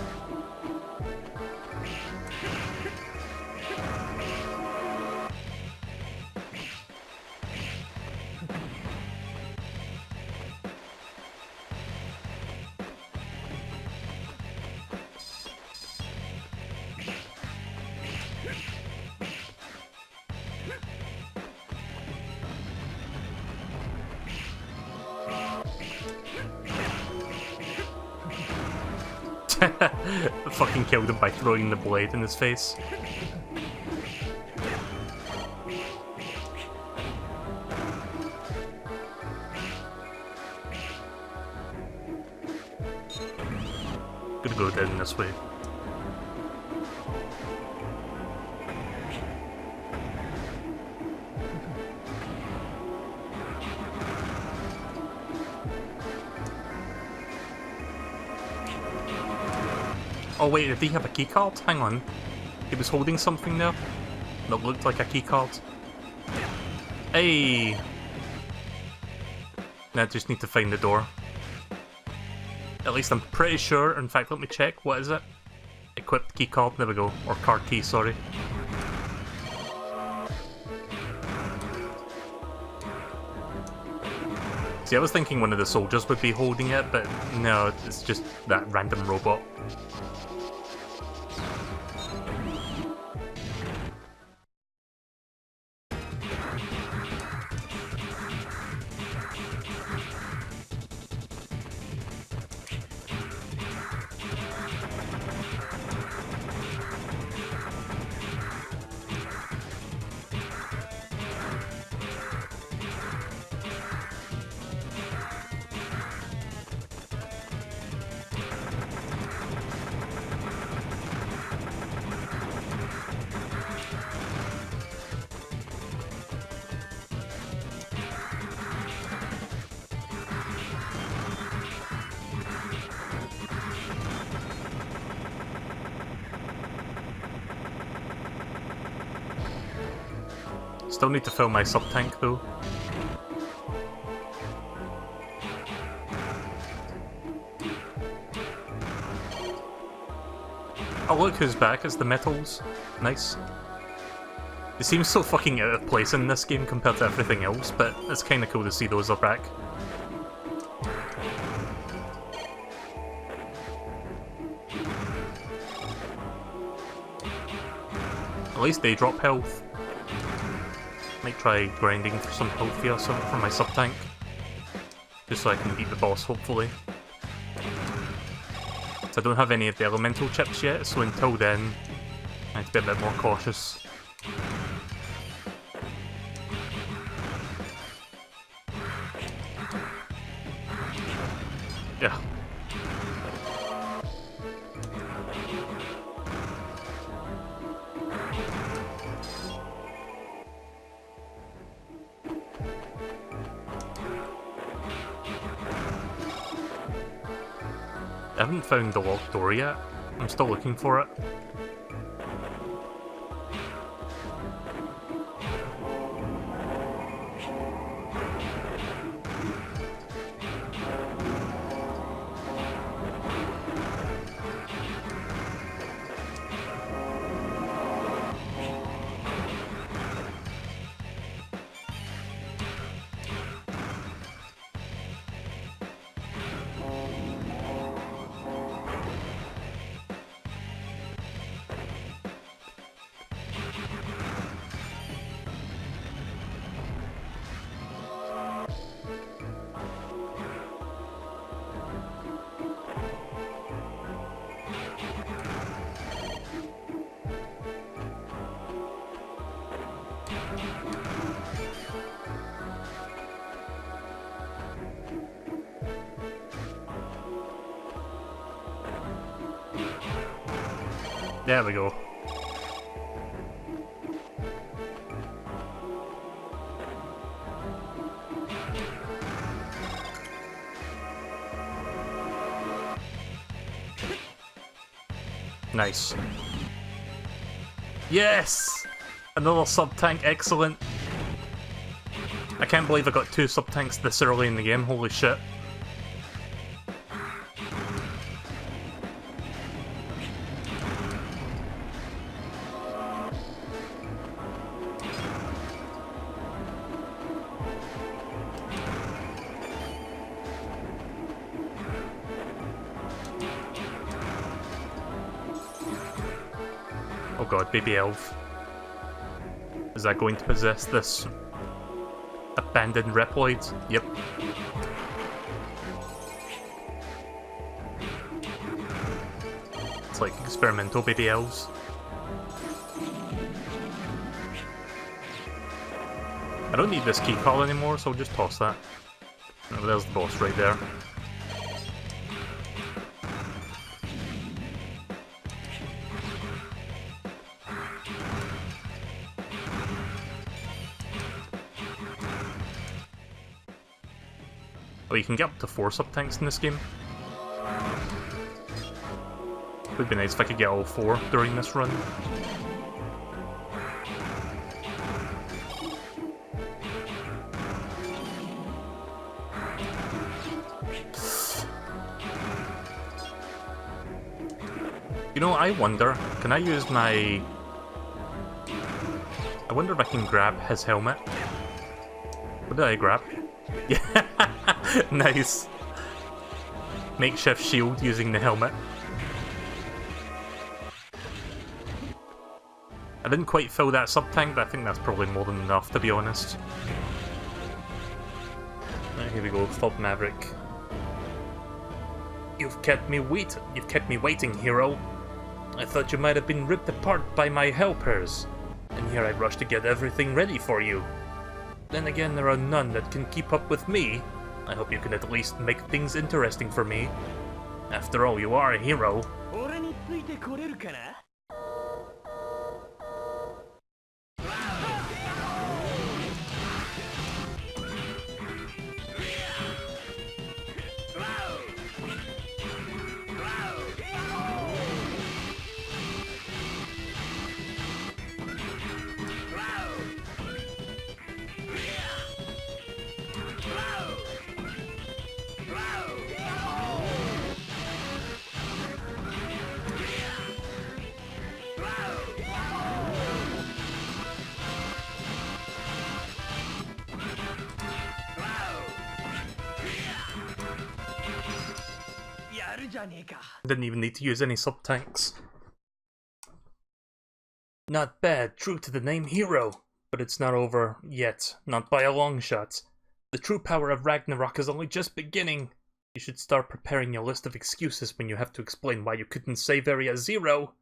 I fucking killed him by throwing the blade in his face. Gonna go down this way. Oh wait, did he have a keycard? Hang on. He was holding something there that looked like a keycard. Hey! Now I just need to find the door. At least I'm pretty sure. In fact, let me check. What is it? Equipped keycard. There we go. Or card key, sorry. See, I was thinking one of the soldiers would be holding it, but no, it's just that random robot. Still need to fill my sub-tank though. Oh look who's back, it's the Metals. Nice. It seems so fucking out of place in this game compared to everything else, but it's kinda cool to see those are back. At least they drop health. Might try grinding for some health here for my sub-tank. Just so I can beat the boss, hopefully. So I don't have any of the elemental chips yet, so until then, I have to be a bit more cautious. Yeah. I haven't found the locked door yet. I'm still looking for it. There we go. Nice. Yes! Another sub-tank, excellent. I can't believe I got 2 sub-tanks this early in the game, holy shit. Oh god, baby elf. Is that going to possess this abandoned Reploid? Yep. It's like experimental baby elves. I don't need this key card anymore, so I'll just toss that. Oh, there's the boss right there. Oh, you can get up to 4 sub-tanks in this game. Would be nice if I could get all 4 during this run. You know, I wonder, can I use my... I wonder if I can grab his helmet. What did I grab? Yeah, nice. Makeshift shield using the helmet. I didn't quite fill that sub-tank, but I think that's probably more than enough, to be honest. Right, here we go, Thud Maverick. You've kept me waiting, hero. I thought you might have been ripped apart by my helpers, and here I rush to get everything ready for you. Then again, there are none that can keep up with me. I hope you can at least make things interesting for me. After all, you are a hero. Didn't even need to use any sub-tanks. Not bad, true to the name hero. But it's not over yet, not by a long shot. The true power of Ragnarok is only just beginning. You should start preparing your list of excuses when you have to explain why you couldn't save Area 0.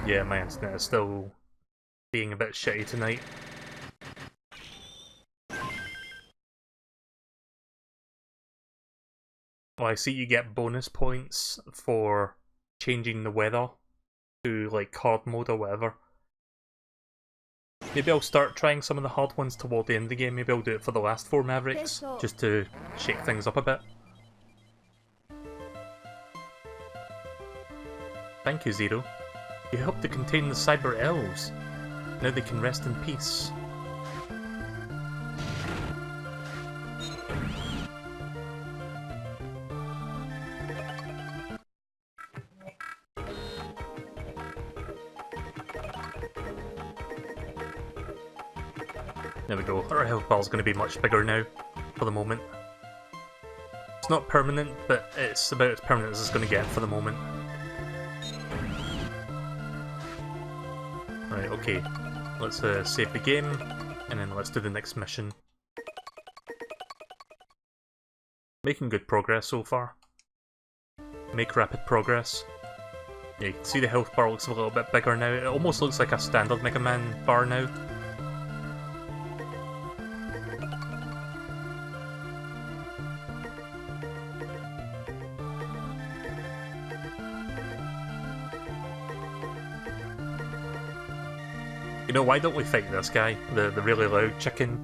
Yeah, my internet is still being a bit shitty tonight. Oh, I see you get bonus points for changing the weather to like hard mode or whatever. Maybe I'll start trying some of the hard ones toward the end of the game. Maybe I'll do it for the last 4 Mavericks, just to shake things up a bit. Thank you, Zero. You helped to contain the Cyber Elves. Now they can rest in peace. There we go. Our health bar's going to be much bigger now, for the moment. It's not permanent, but it's about as permanent as it's going to get for the moment. Right, okay. Let's save the game, and then let's do the next mission. Making good progress so far. Make rapid progress. Yeah, you can see the health bar looks a little bit bigger now. It almost looks like a standard Mega Man bar now. You know, why don't we fight this guy? The really loud chicken.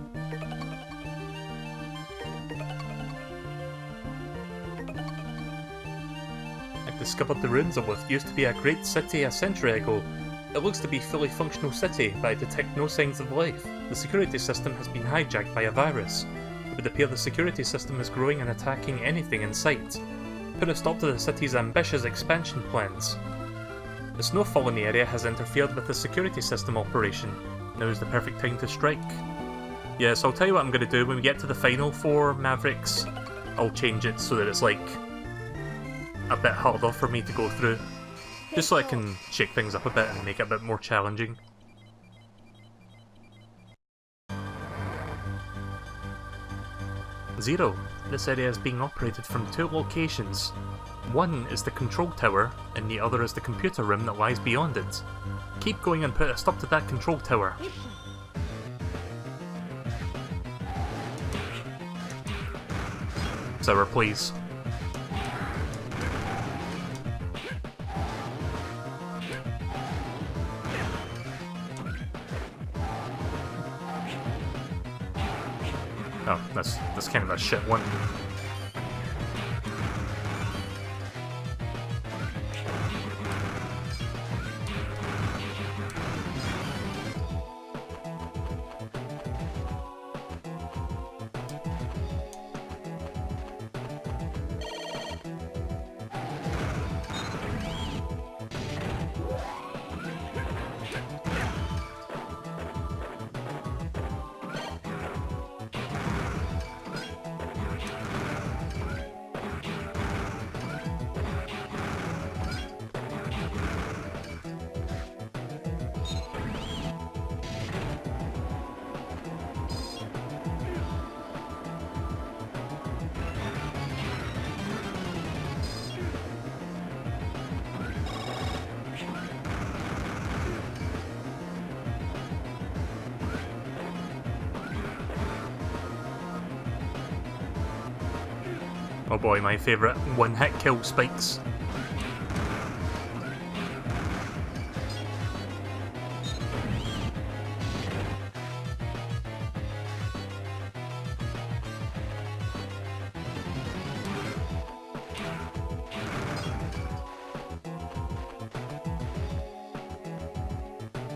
discovered the ruins of what used to be a great city a century ago. It looks to be a fully functional city, but I detect no signs of life. The security system has been hijacked by a virus. It would appear the security system is growing and attacking anything in sight. Put a stop to the city's ambitious expansion plans. The snowfall in the area has interfered with the security system operation. Now is the perfect time to strike. Yeah, so I'll tell you what I'm going to do when we get to the final 4 Mavericks. I'll change it so that it's like a bit harder for me to go through. Just so I can shake things up a bit and make it a bit more challenging. Zero. This area is being operated from 2 locations. One is the control tower, and the other is the computer room that lies beyond it. Keep going and put a stop to that control tower. Sour, please. Oh, that's kind of a shit one. Oh boy, my favourite one-hit kill spikes.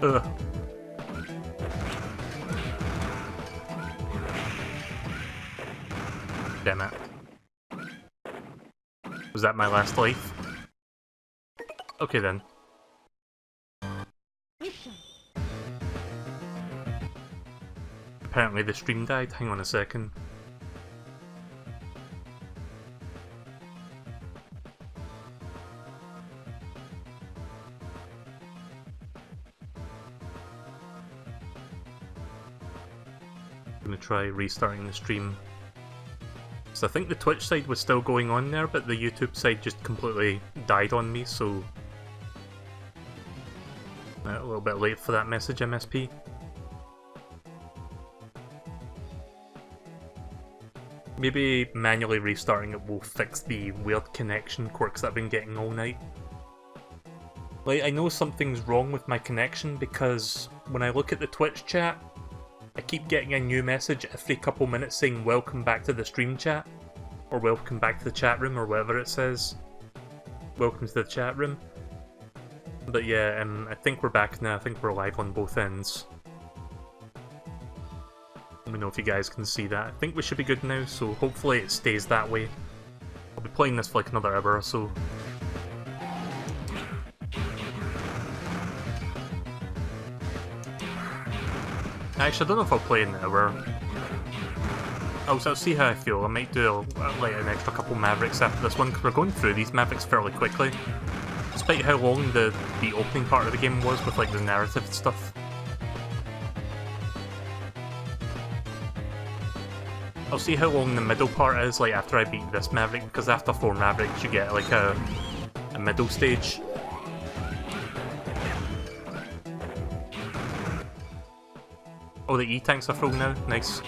Ugh. Damn it. Was that my last life? Okay then. Apparently the stream died. Hang on a second. I'm gonna try restarting the stream. So I think the Twitch side was still going on there, but the YouTube side just completely died on me, so... a little bit late for that message, MSP. Maybe manually restarting it will fix the weird connection quirks that I've been getting all night. Like, I know something's wrong with my connection because when I look at the Twitch chat, I keep getting a new message every couple minutes saying welcome back to the stream chat, or welcome back to the chat room, or whatever it says. Welcome to the chat room. But yeah, I think we're back now. I think we're live on both ends. Let me know if you guys can see that. I think we should be good now, so hopefully it stays that way. I'll be playing this for like another hour or so. Actually, I don't know if I'll play an hour. I'll see how I feel. I might do like an extra couple Mavericks after this one, because we're going through these Mavericks fairly quickly. Despite how long the opening part of the game was with like the narrative stuff. I'll see how long the middle part is, like after I beat this Maverick, because after 4 Mavericks you get like a middle stage. Oh, the E-tanks are full now? Nice.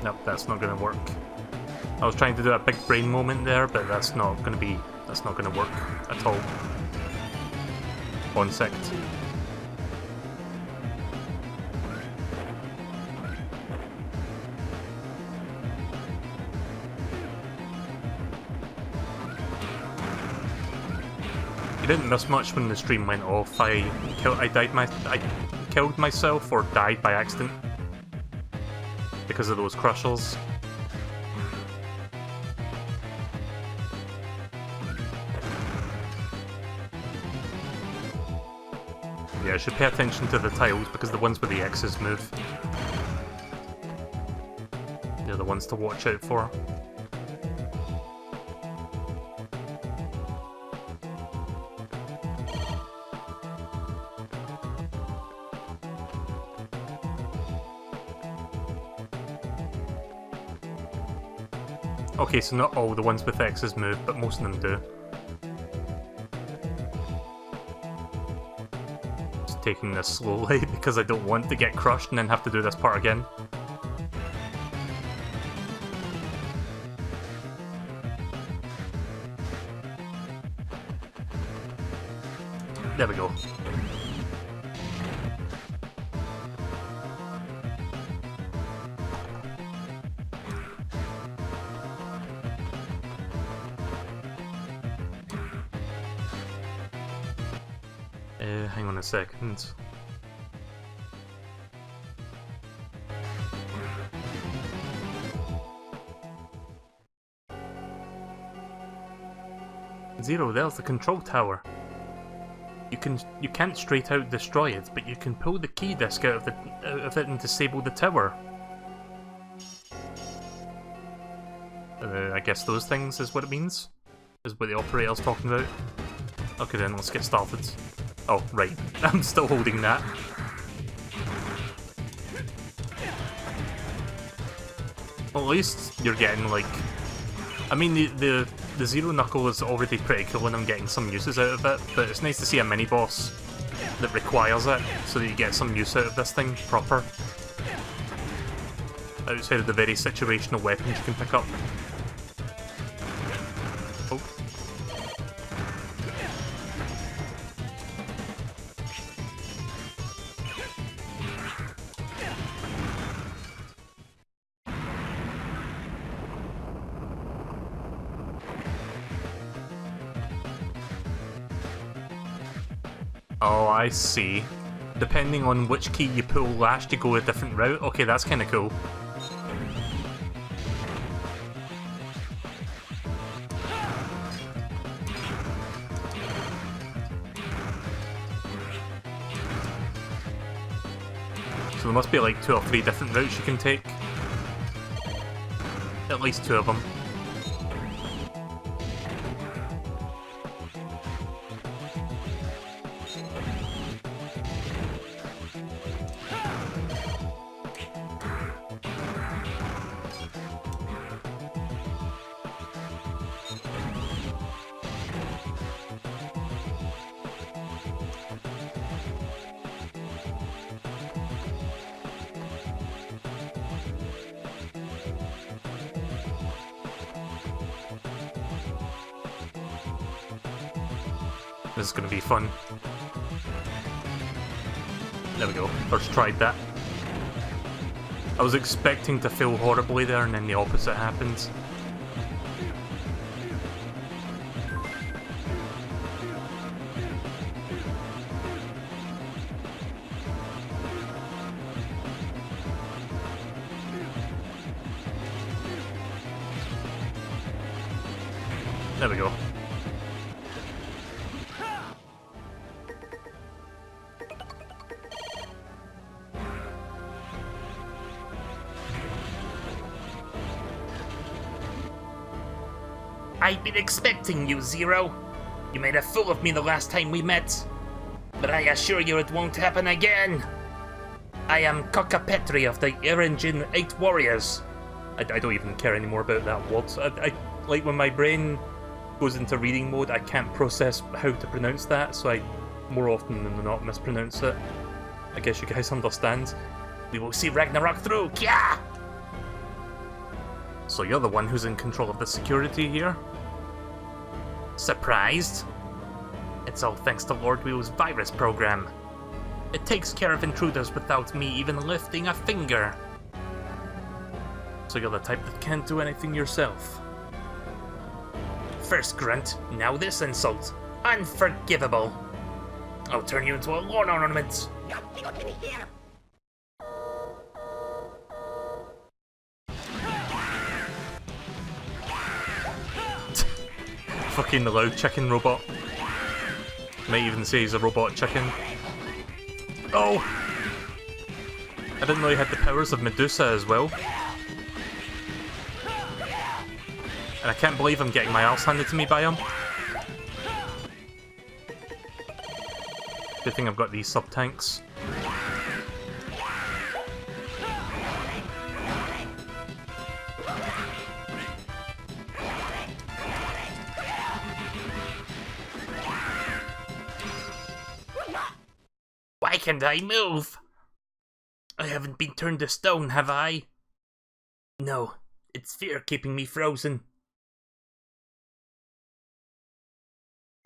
Nope, that's not going to work. I was trying to do a big brain moment there, but that's not going to be That's not gonna work at all. 1 sec. You didn't miss much when the stream went off. I killed myself or died by accident because of those crushers. Yeah, I should pay attention to the tiles because the ones with the X's move. They're the ones to watch out for. Okay, so not all the ones with X's move, but most of them do. Just taking this slowly because I don't want to get crushed and then have to do this part again. There we go. Hang on a second. Zero, there's the control tower. You can't straight out destroy it, but you can pull the key disc out of it and disable the tower. I guess those things is what it means? Is what the operator's talking about? Okay then, let's get started. Oh, right. I'm still holding that. Well, at least you're getting, like... I mean, the Zero Knuckle is already pretty cool and I'm getting some uses out of it, but it's nice to see a mini-boss that requires it, so that you get some use out of this thing proper. Outside of the very situational weapons you can pick up. Oh. Oh, I see. Depending on which key you pull last, you go a different route. Okay, that's kinda cool. So there must be like 2 or 3 different routes you can take. At least 2 of them. This is going to be fun. There we go. First tried that. I was expecting to fail horribly there and then the opposite happened. There we go. I've been expecting you, Zero. You made a fool of me the last time we met. But I assure you it won't happen again. I am Kokapetri of the Erenjin 8 Warriors. I don't even care anymore about that word. I like when my brain goes into reading mode, I can't process how to pronounce that, so I more often than not mispronounce it. I guess you guys understand. We will see Ragnarok through, Kya! So you're the one who's in control of the security here? Surprised? It's all thanks to Lord Wheel's virus program. It takes care of intruders without me even lifting a finger. So you're the type that can't do anything yourself. First grunt, now this insult. Unforgivable. I'll turn you into a lawn ornament. Fucking the loud chicken robot. Might even say he's a robot chicken. Oh! I didn't know he had the powers of Medusa as well. And I can't believe I'm getting my arse handed to me by him. Good thing I've got these sub-tanks. Why can't I move? I haven't been turned to stone, have I? No, it's fear keeping me frozen.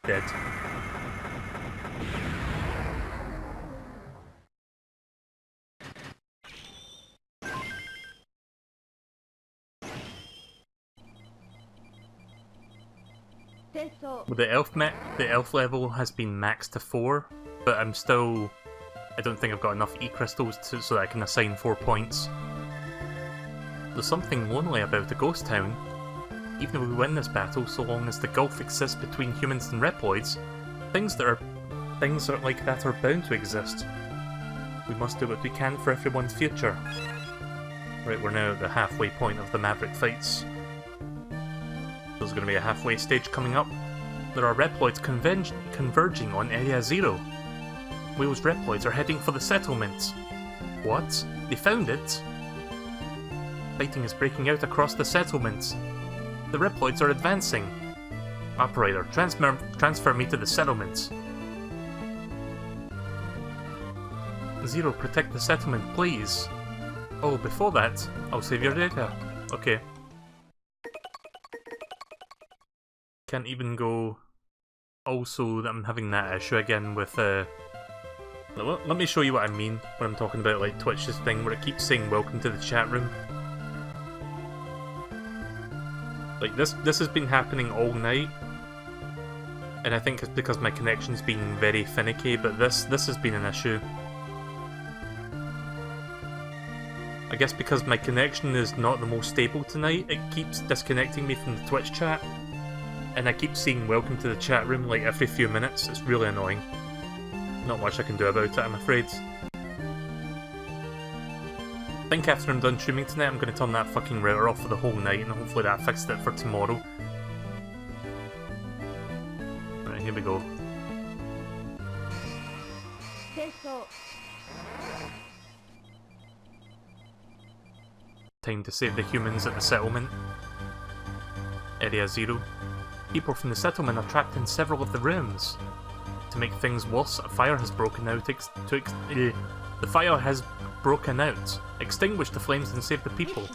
Dead. Well, the elf level has been maxed to 4, but I don't think I've got enough E-crystals so that I can assign 4 points. There's something lonely about the ghost town. Even if we win this battle, so long as the gulf exists between humans and Reploids, things like that are bound to exist. We must do what we can for everyone's future. Right, we're now at the halfway point of the Maverick fights. There's going to be a halfway stage coming up. There are Reploids converging on Area 0. Wheel's Reploids are heading for the settlement. What? They found it? Fighting is breaking out across the settlement. The Reploids are advancing. Operator, transfer me to the settlement. Zero, protect the settlement, please. Oh, before that, I'll save your data. Okay. Can't even go... Also, I'm having that issue again with, let me show you what I mean when I'm talking about, like, Twitch's thing where it keeps saying welcome to the chat room. Like, this has been happening all night. And I think it's because my connection's been very finicky, but this has been an issue. I guess because my connection is not the most stable tonight, it keeps disconnecting me from the Twitch chat. And I keep seeing welcome to the chat room like every few minutes. It's really annoying. Not much I can do about it, I'm afraid. I think after I'm done streaming tonight, I'm going to turn that fucking router off for the whole night, and hopefully that fixes it for tomorrow. Right, here we go. Time to save the humans at the settlement. Area 0. People from the settlement are trapped in several of the rooms. To make things worse, a fire has broken out. The fire has broken out. Extinguish the flames and save the people.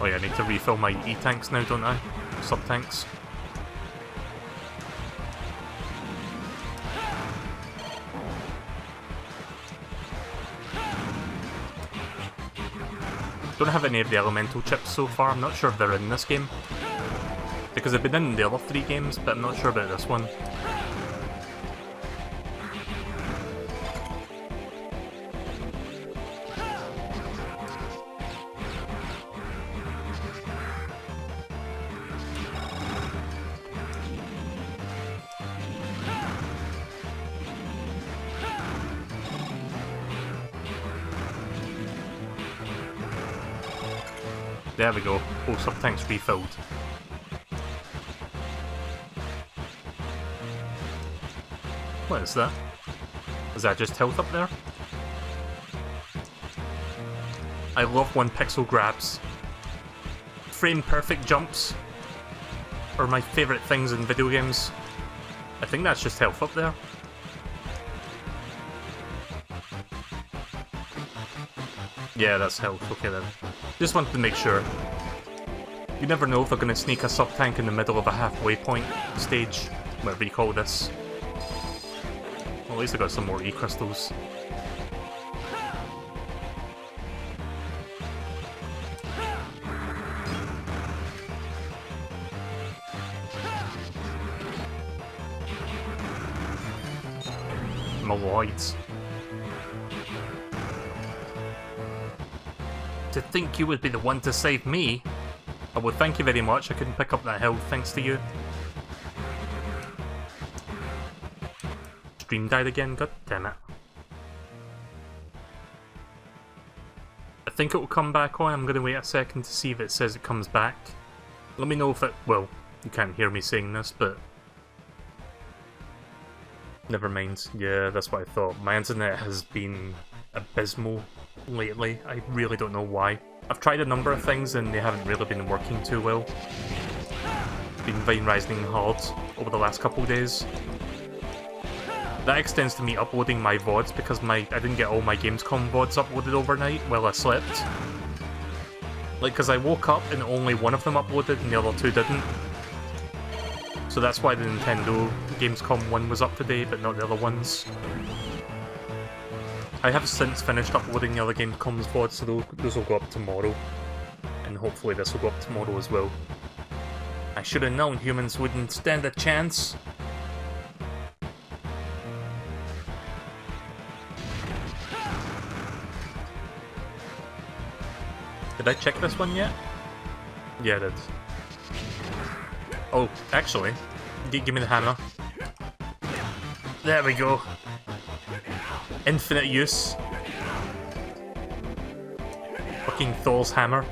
Oh yeah, I need to refill my E-tanks now, don't I? Sub-tanks. Don't have any of the elemental chips so far. I'm not sure if they're in this game. Because they've been in the other 3 games, but I'm not sure about this one. There we go. All sub-tanks refilled. What is that? Is that just health up there? I love 1-pixel grabs. Frame perfect jumps are my favourite things in video games. I think that's just health up there. Yeah, that's health. Okay then. Just wanted to make sure. You never know if they're going to sneak a sub-tank in the middle of a halfway point stage, whatever you call this. Well, at least I got some more E-crystals. Maloids. To think you would be the one to save me? Oh, well, thank you very much. I couldn't pick up that health thanks to you. Stream died again, god damn it. I think it will come back on. I'm gonna wait a second to see if it says it comes back. Let me know if it... well, you can't hear me saying this, but... never mind. Yeah, that's what I thought. My internet has been abysmal lately. I really don't know why. I've tried a number of things and they haven't really been working too well. Been Vine Rising hard over the last couple of days. That extends to me uploading my VODs because I didn't get all my Gamescom VODs uploaded overnight while I slept. Like, because I woke up and only one of them uploaded and the other two didn't. So that's why the Nintendo Gamescom one was up today, but not the other ones. I have since finished uploading the other Gamescom's VODs, so those will go up tomorrow. And hopefully this will go up tomorrow as well. I should have known humans wouldn't stand a chance. Did I check this one yet? Yeah, I did. Oh, actually, give me the hammer. There we go. Infinite use. Fucking Thor's hammer.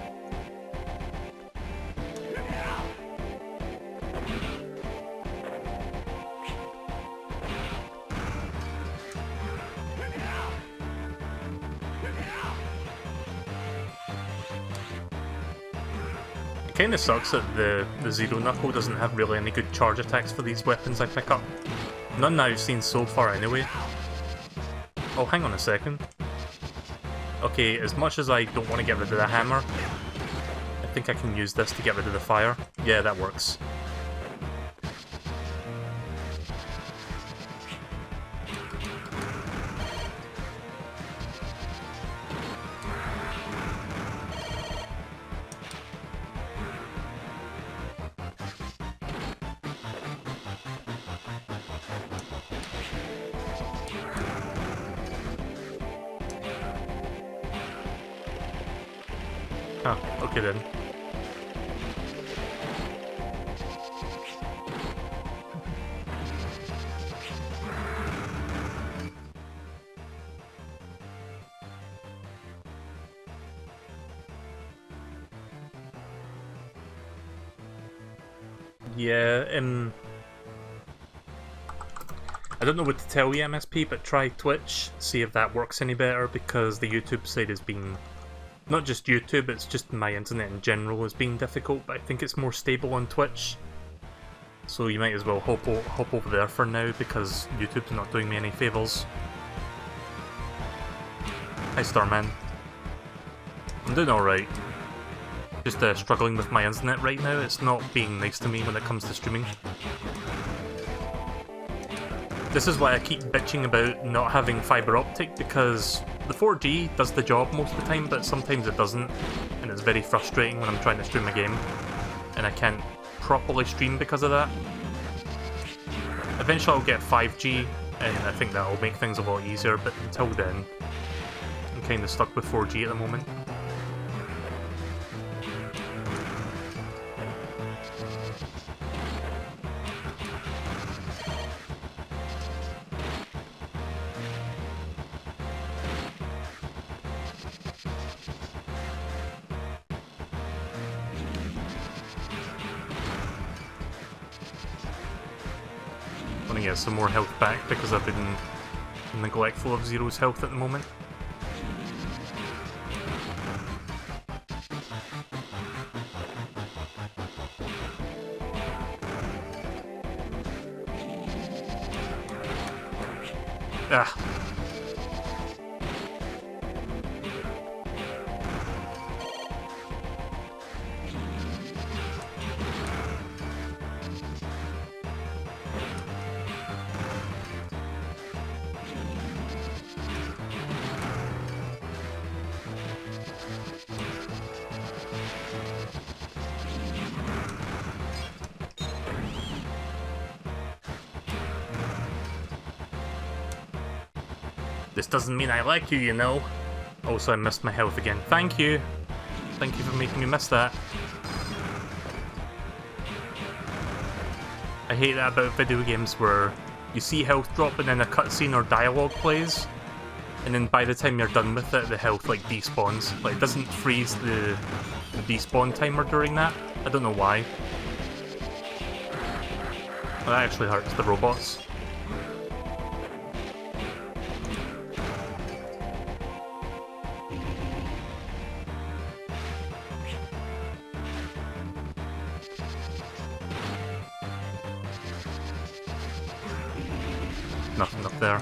It kinda sucks that the Zero Knuckle doesn't have really any good charge attacks for these weapons I pick up. None that I've seen so far anyway. Oh, hang on a second. Okay, as much as I don't want to get rid of the hammer, I think I can use this to get rid of the fire. Yeah, that works. Huh, okay then. Yeah, I don't know what to tell you, MSP, but try Twitch, see if that works any better, because the YouTube side has been... not just YouTube, it's just my internet in general has been difficult, but I think it's more stable on Twitch. So you might as well hop over there for now, because YouTube's not doing me any favours. Hi Starman. I'm doing alright. Just struggling with my internet right now. It's not being nice to me when it comes to streaming. This is why I keep bitching about not having fibre optic, because the 4G does the job most of the time, but sometimes it doesn't, and it's very frustrating when I'm trying to stream a game, and I can't properly stream because of that. Eventually I'll get 5G, and I think that'll make things a lot easier, but until then, I'm kinda stuck with 4G at the moment. I want to get some more health back because I've been neglectful of Zero's health at the moment. Ah. This doesn't mean I like you, you know. Also, I missed my health again. Thank you. Thank you for making me miss that. I hate that about video games where you see health drop and then a cutscene or dialogue plays, and then by the time you're done with it, the health like despawns. Like, it doesn't freeze the despawn timer during that. I don't know why. Well, that actually hurts the robots. Nothing up there.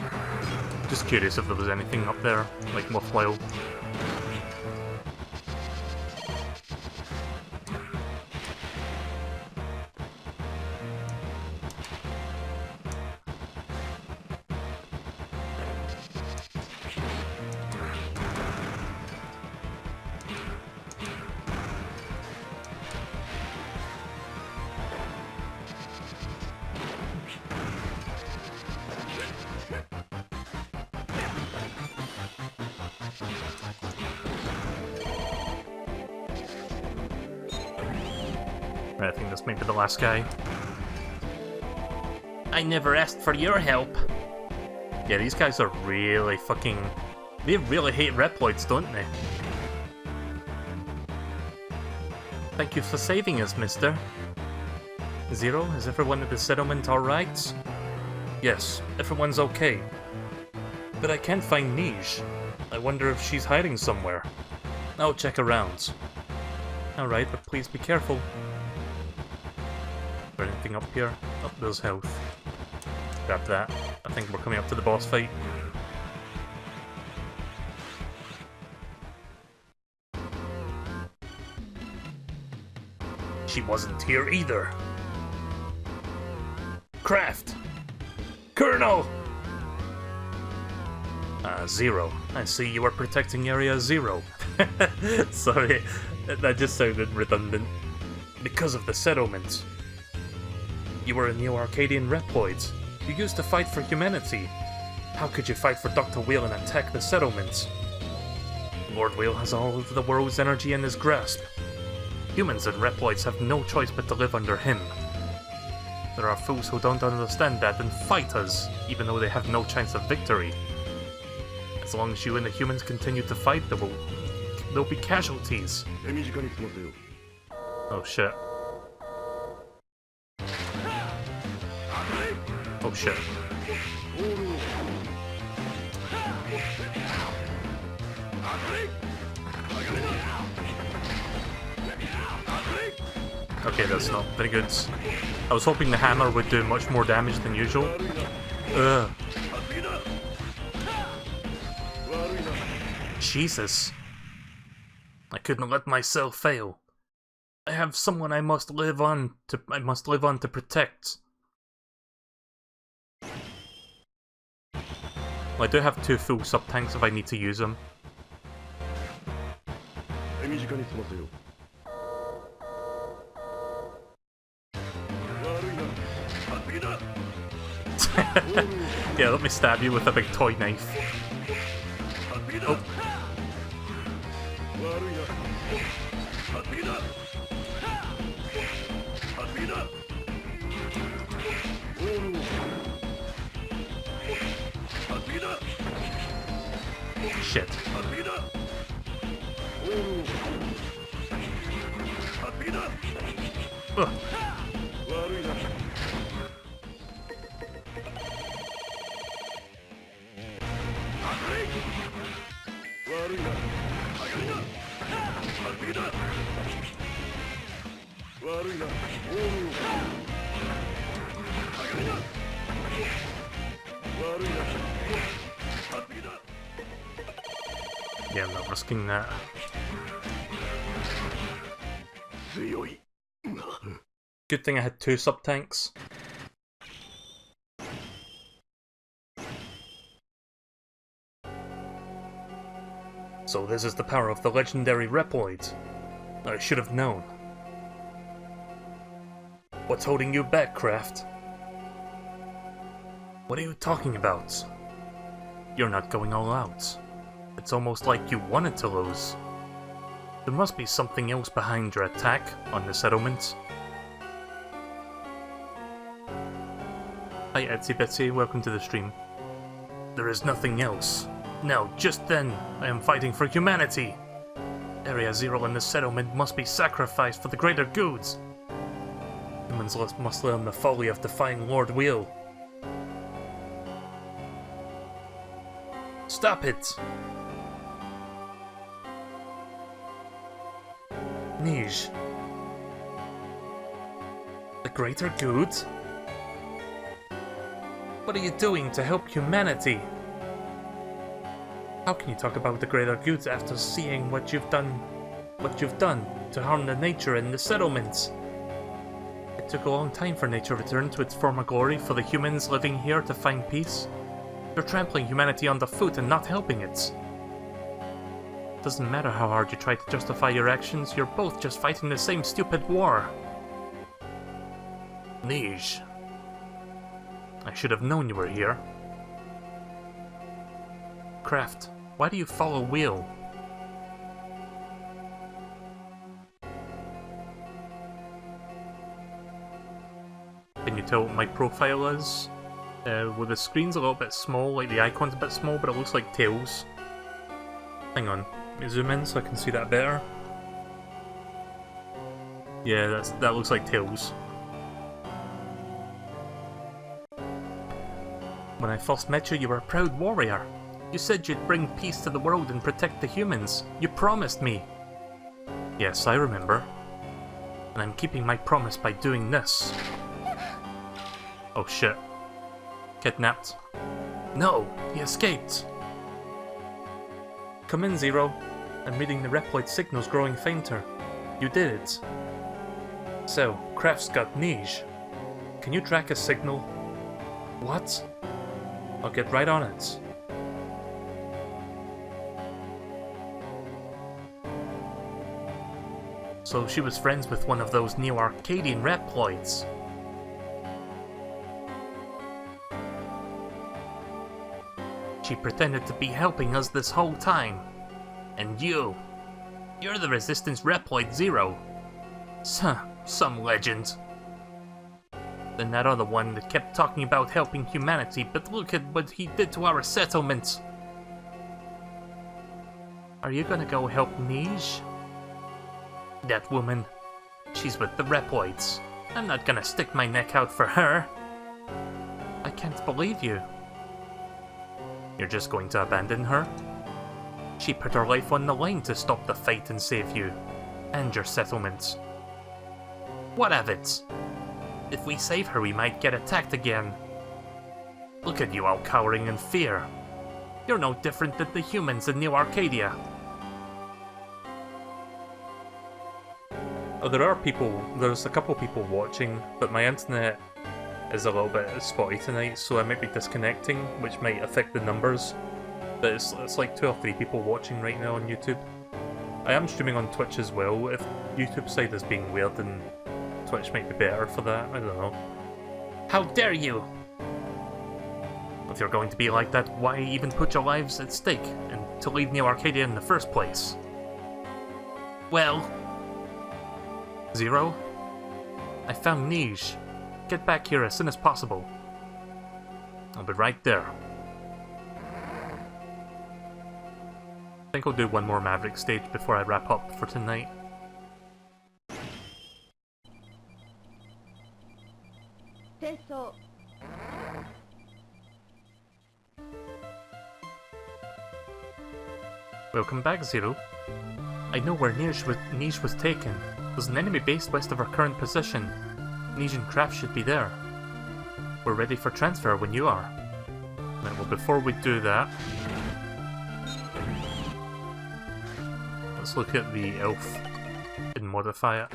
Just curious if there was anything up there, like worthwhile. I think this might be the last guy. I never asked for your help. Yeah, these guys are really fucking... They really hate Reploids, don't they? Thank you for saving us, mister. Zero, is everyone at the settlement alright? Yes, everyone's okay. But I can't find Nij. I wonder if she's hiding somewhere. I'll check around. Alright, but please be careful. Is there anything up here? Oh, there's health. Grab that. I think we're coming up to the boss fight. She wasn't here either. Craft! Colonel! Zero. I see you are protecting Area Zero. Sorry, that just sounded redundant. Because of the settlement. You were a Neo-Arcadian Reploid. You used to fight for humanity. How could you fight for Dr. Whale and attack the settlement? Lord Whale has all of the world's energy in his grasp. Humans and Reploids have no choice but to live under him. There are fools who don't understand that and fight us, even though they have no chance of victory. As long as you and the humans continue to fight, there'll be casualties. Oh shit. Oh shit. Okay, that's not very good. I was hoping the hammer would do much more damage than usual. Ugh. Jesus. I couldn't let myself fail. I have someone I must live on to protect. Well, I do have 2 full sub-tanks if I need to use them. Yeah, let me stab you with a big toy knife. Oh. Shit. Ugh. Yeah, I'm not risking that. Good thing I had 2 sub-tanks. So this is the power of the legendary Reploid. I should have known. What's holding you back, Craft? What are you talking about? You're not going all out. It's almost like you wanted to lose. There must be something else behind your attack on the settlement. Hi Etsy Betsy, welcome to the stream. There is nothing else. No, just then, I am fighting for humanity. Area Zero and the settlement must be sacrificed for the greater goods. Humans must learn the folly of defying Lord Wheel. Stop it! Niche. The greater good? What are you doing to help humanity? How can you talk about the greater good after seeing what you've done to harm the nature and the settlements? It took a long time for nature to return to its former glory, for the humans living here to find peace. You're trampling humanity underfoot and not helping it. Doesn't matter how hard you try to justify your actions, you're both just fighting the same stupid war. Niche. I should have known you were here. Craft, why do you follow Wheel? Can you tell what my profile is? Well, the screen's a little bit small, like the icon's a bit small, but it looks like Tails. Hang on, let me zoom in so I can see that better. Yeah, that looks like Tails. When I first met you, you were a proud warrior. You said you'd bring peace to the world and protect the humans. You promised me. Yes, I remember. And I'm keeping my promise by doing this. Oh shit. Kidnapped. No, he escaped. Come in, Zero. I'm reading the Reploid signals growing fainter. You did it. So, Kraft's got Niche. Can you track a signal? What? I'll get right on it. So she was friends with one of those Neo-Arcadian Reploids. She pretended to be helping us this whole time. And you're the Resistance Reploid Zero. Some legend. Then that other one that kept talking about helping humanity, but look at what he did to our settlement. Are you gonna go help Niche? That woman, she's with the Reploids. I'm not gonna stick my neck out for her. I can't believe you. You're just going to abandon her? She put her life on the line to stop the fight and save you. And your settlement. What of it? If we save her, we might get attacked again. Look at you all cowering in fear. You're no different than the humans in New Arcadia. Oh, there's a couple people watching, but my internet is a little bit spotty tonight, so I might be disconnecting, which might affect the numbers. But it's like 2 or 3 people watching right now on YouTube. I am streaming on Twitch as well. If YouTube's side is being weird, then Twitch might be better for that, I don't know. How dare you! If you're going to be like that, why even put your lives at stake and to leave Neo Arcadia in the first place? Well... Zero? I found Niche. Get back here as soon as possible. I'll be right there. I think I'll do one more Maverick stage before I wrap up for tonight. Welcome back, Zero. I know where Niche was taken. There's an enemy base west of our current position. Niche and Kraft should be there. We're ready for transfer when you are. Right, well, before we do that, let's look at the elf and modify it.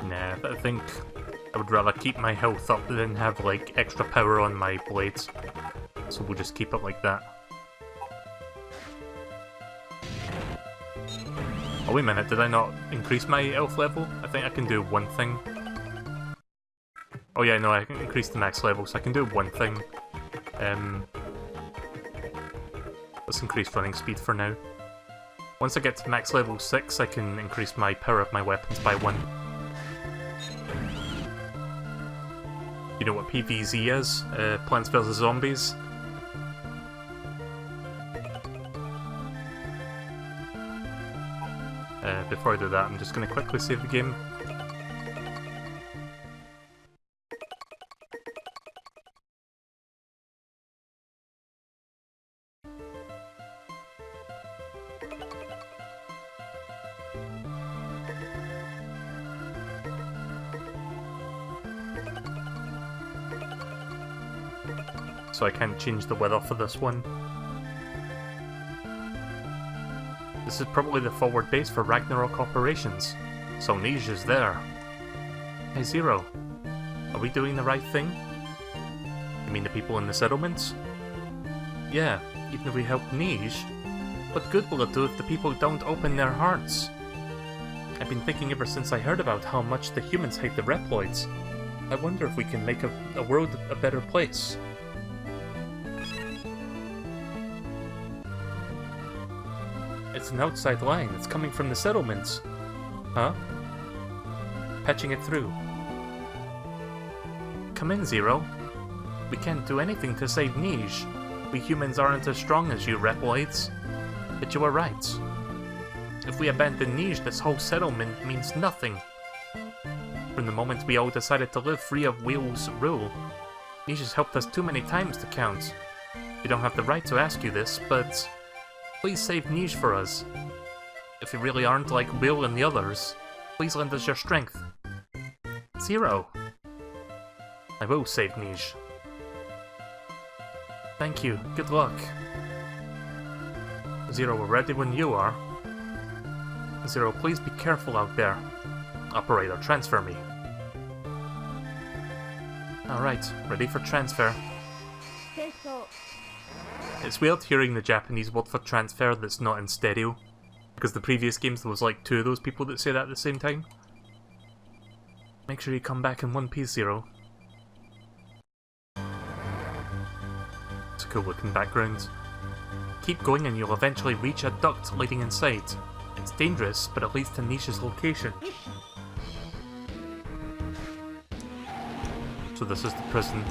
Nah, I think I would rather keep my health up than have, like, extra power on my blades. So we'll just keep it like that. Oh wait a minute, did I not increase my elf level? I think I can do one thing. Oh yeah, no, I can increase the max level, so I can do one thing. Let's increase running speed for now. Once I get to max level 6, I can increase my power of my weapons by 1. You know what PvZ is? Plants vs Zombies. Before I do that, I'm just going to quickly save the game. So I can't change the weather for this one. This is probably the forward base for Ragnarok operations. So Nige is there. Hey Zero, are we doing the right thing? You mean the people in the settlements? Yeah, even if we help Nige, what good will it do if the people don't open their hearts? I've been thinking ever since I heard about how much the humans hate the Reploids. I wonder if we can make a world a better place. It's an outside line. It's coming from the settlements. Huh? Patching it through. Come in, Zero. We can't do anything to save Nige. We humans aren't as strong as you Reploids. But you are right. If we abandon Nige, this whole settlement means nothing. From the moment we all decided to live free of Wheel's rule, Nige has helped us too many times to count. We don't have the right to ask you this, but please save Nige for us. If you really aren't like Will and the others, please lend us your strength. Zero. I will save Nige. Thank you. Good luck. Zero, we're ready when you are. Zero, please be careful out there. Operator, transfer me. Alright, ready for transfer. It's weird hearing the Japanese word for transfer that's not in stereo, because the previous games there was like 2 of those people that say that at the same time. Make sure you come back in one piece, Zero. It's a cool looking background. Keep going and you'll eventually reach a duct leading inside. It's dangerous, but it leads to Niche's location. So this is the prison.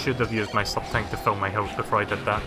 Should have used my sub tank to fill my health before I did that.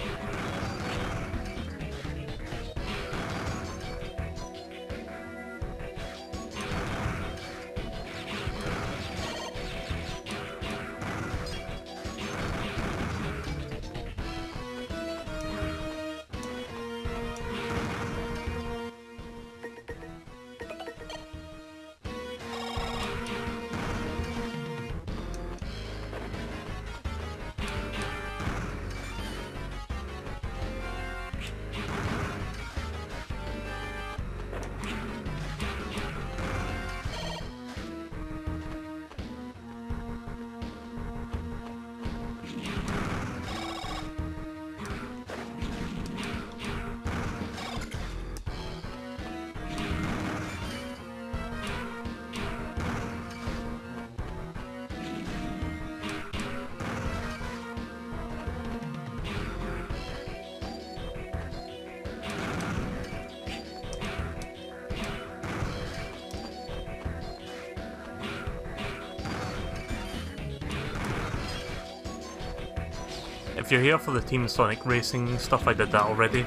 If you're here for the Team Sonic Racing stuff, I did that already.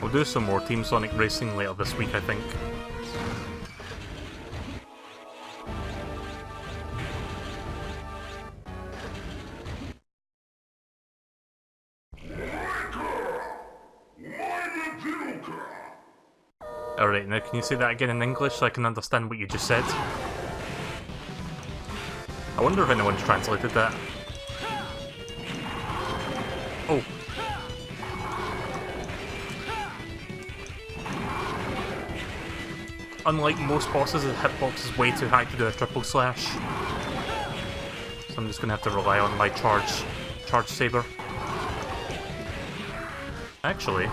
We'll do some more Team Sonic Racing later this week, I think. Alright, now can you say that again in English so I can understand what you just said? I wonder if anyone's translated that. Oh. Unlike most bosses, the hitbox is way too high to do a triple slash. So I'm just gonna have to rely on my charge saber. Actually,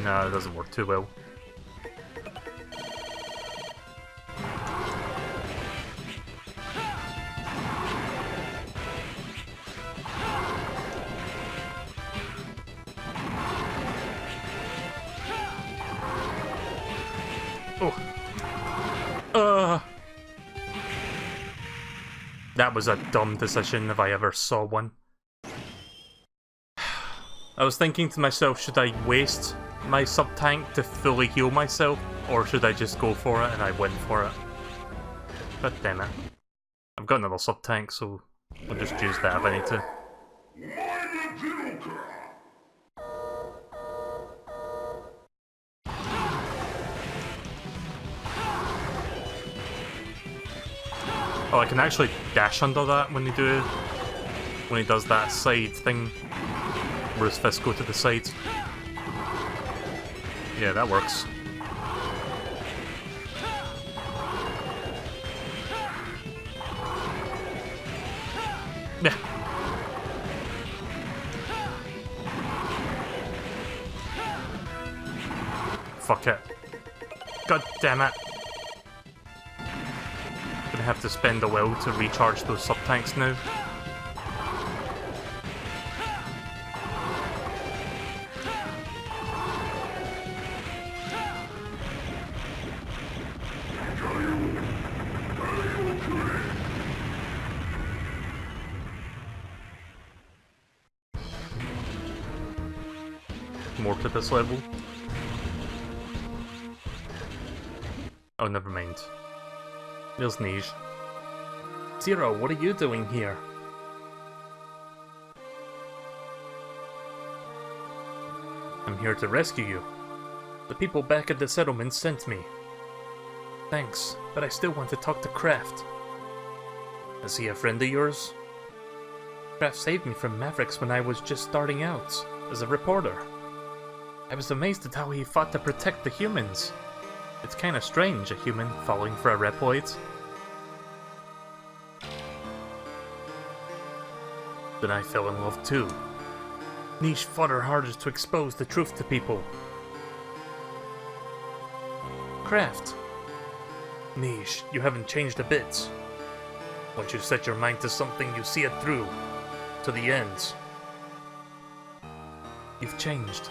no, it doesn't work too well. Oh. That was a dumb decision if I ever saw one. I was thinking to myself, should I waste my sub-tank to fully heal myself, or should I just go for it and I win for it? God damn it. I've got another sub-tank, so I'll just use that if I need to. Oh, I can actually dash under that when he does that side thing where his fists go to the side. Yeah, that works. Yeah. Fuck it. God damn it. Gonna have to spend a while to recharge those sub-tanks now. More to this level. Oh, never mind. There's Niche. Zero, what are you doing here? I'm here to rescue you. The people back at the settlement sent me. Thanks, but I still want to talk to Kraft. Is he a friend of yours? Kraft saved me from Mavericks when I was just starting out, as a reporter. I was amazed at how he fought to protect the humans. It's kinda strange, a human falling for a Reploid. Then I fell in love too. Niche fought her hardest to expose the truth to people. Kraft. Niche, you haven't changed a bit. Once you set your mind to something, you see it through. To the end. You've changed.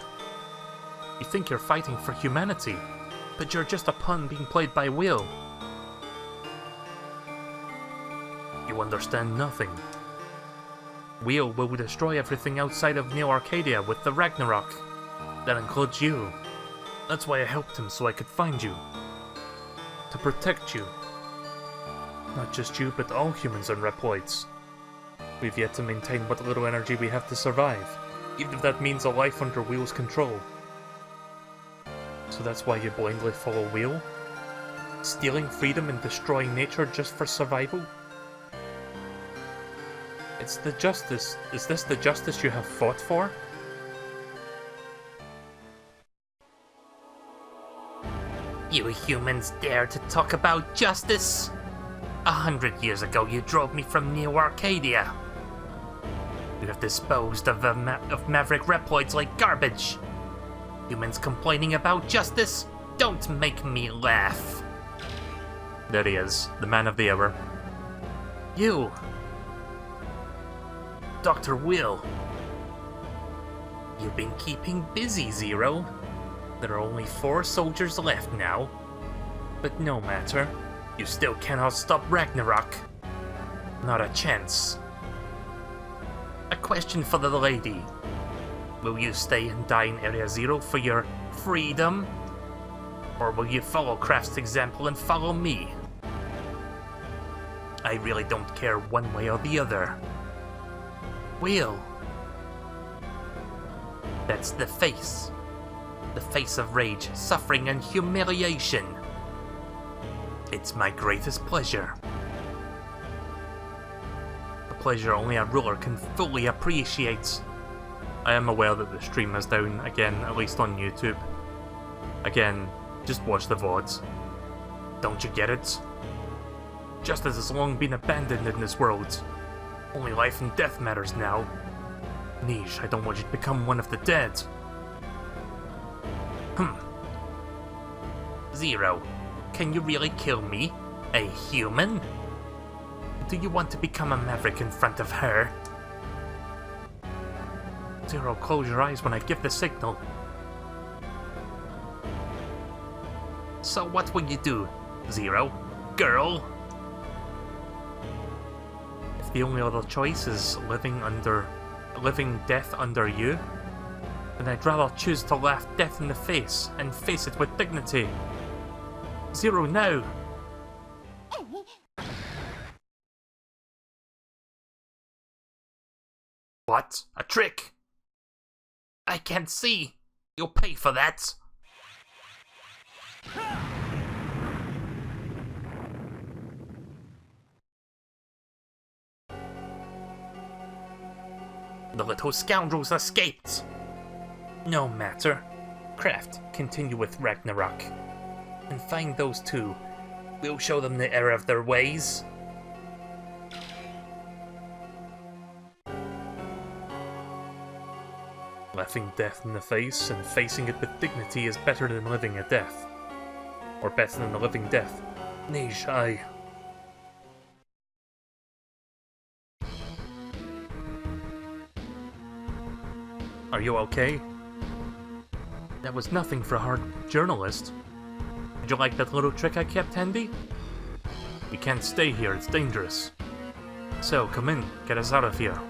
You think you're fighting for humanity, but you're just a pawn being played by Will. You understand nothing. Will destroy everything outside of Neo Arcadia with the Ragnarok. That includes you. That's why I helped him, so I could find you. To protect you. Not just you, but all humans and Reploids. We've yet to maintain what little energy we have to survive, even if that means a life under Will's control. So that's why you blindly follow Will? Stealing freedom and destroying nature just for survival? It's the justice. Is this the justice you have fought for? You humans dare to talk about justice? 100 years ago you drove me from Neo Arcadia. You have disposed of Maverick Reploids like garbage. Humans complaining about justice? Don't make me laugh. There he is, the man of the hour. You. Dr. Will. You've been keeping busy, Zero. There are only 4 soldiers left now. But no matter. You still cannot stop Ragnarok. Not a chance. A question for the lady. Will you stay and die in Area Zero for your freedom? Or will you follow Kraft's example and follow me? I really don't care one way or the other. Will. That's the face. the face of rage, suffering, and humiliation. It's my greatest pleasure. A pleasure only a ruler can fully appreciate. I am aware that the stream is down again, at least on YouTube. Again, just watch the VODs. Don't you get it? Justice has long been abandoned in this world. Only life and death matters now. Niche, I don't want you to become one of the dead. Zero, can you really kill me? A human? Do you want to become a maverick in front of her? Zero, close your eyes when I give the signal. So what will you do, Zero? Girl? If the only other choice is living death under you, then I'd rather choose to laugh death in the face and face it with dignity. Zero, now! What? A trick? I can't see. You'll pay for that. The little scoundrels escaped. No matter. Craft, continue with Ragnarok. And find those two. We'll show them the error of their ways. Laughing death in the face and facing it with dignity is better than living a death. Or better than a living death. Niche, I... Are you okay? That was nothing for a hard journalist. Did you like that little trick I kept handy? We can't stay here, it's dangerous. So, come in, get us out of here.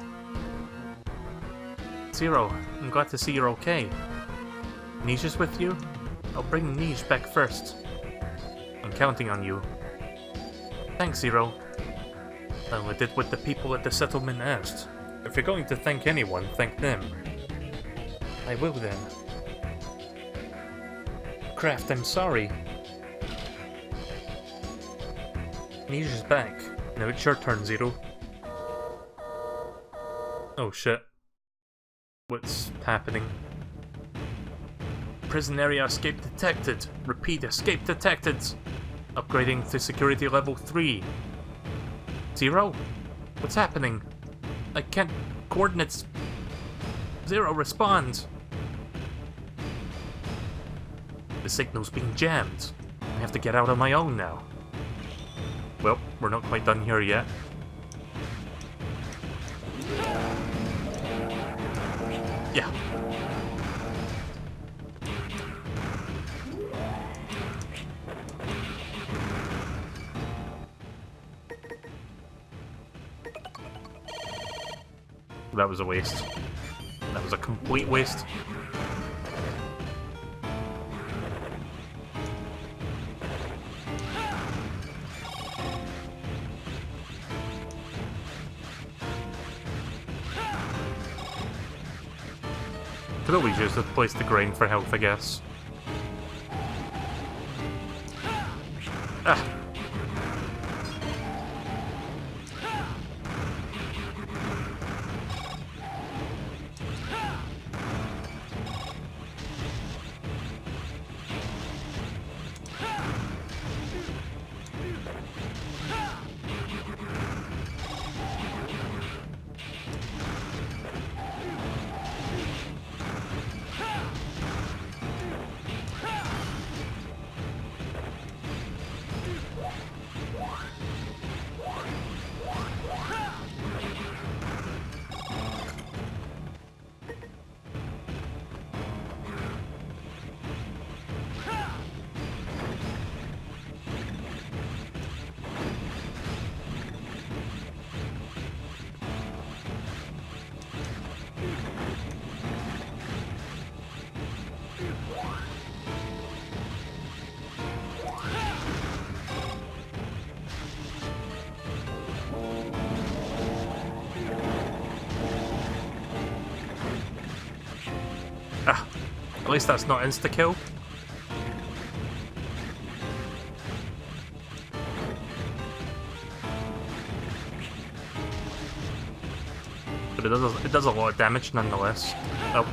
Zero, I'm glad to see you're okay. Niche is with you? I'll bring Niche back first. I'm counting on you. Thanks, Zero. I only did what the people at the settlement asked. If you're going to thank anyone, thank them. I will then. Craft, I'm sorry. Niche is back. Now it's your turn, Zero. Oh shit. What's happening? Prison area escape detected. Repeat, escape detected. Upgrading to security level 3. Zero? What's happening? I can't... Coordinates... Zero, respond! The signal's being jammed. I have to get out on my own now. Well, we're not quite done here yet. Yeah. That was a waste. That was a complete waste. Could always use this place to grind for health, I guess. Ah! At least that's not insta-kill. But it does a lot of damage nonetheless. Oh.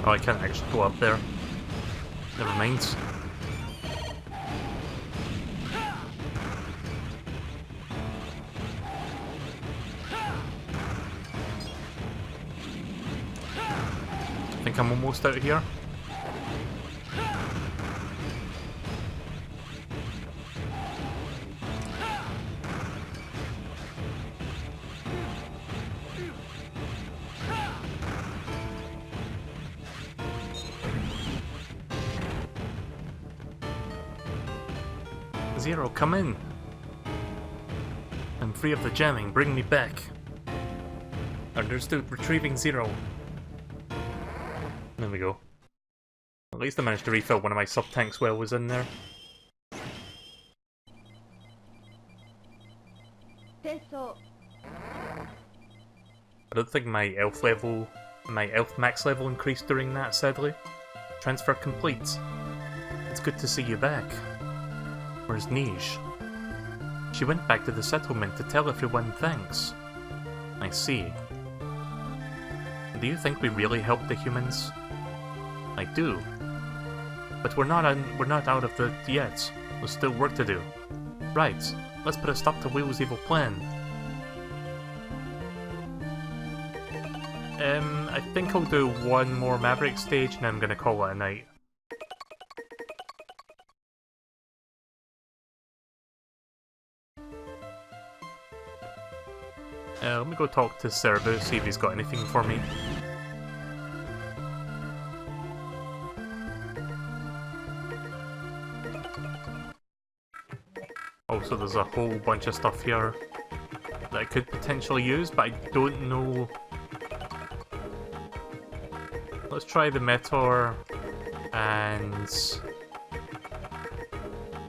Oh, I can't actually go up there. Never mind. I think I'm almost out of here. Zero, come in. I'm free of the jamming, bring me back. Understood, retrieving Zero. There we go. At least I managed to refill one of my sub-tanks while I was in there. I don't think my elf max level increased during that, sadly. Transfer complete. It's good to see you back. Where's Niche? She went back to the settlement to tell everyone thanks. I see. Do you think we really helped the humans? I do. But we're not out of it yet. There's still work to do. Right, let's put a stop to Will's evil plan. I think I'll do one more Maverick stage and I'm gonna call it a night. Let me go talk to Serbu, see if he's got anything for me. Also, there's a whole bunch of stuff here that I could potentially use, but I don't know. Let's try the Meteor, and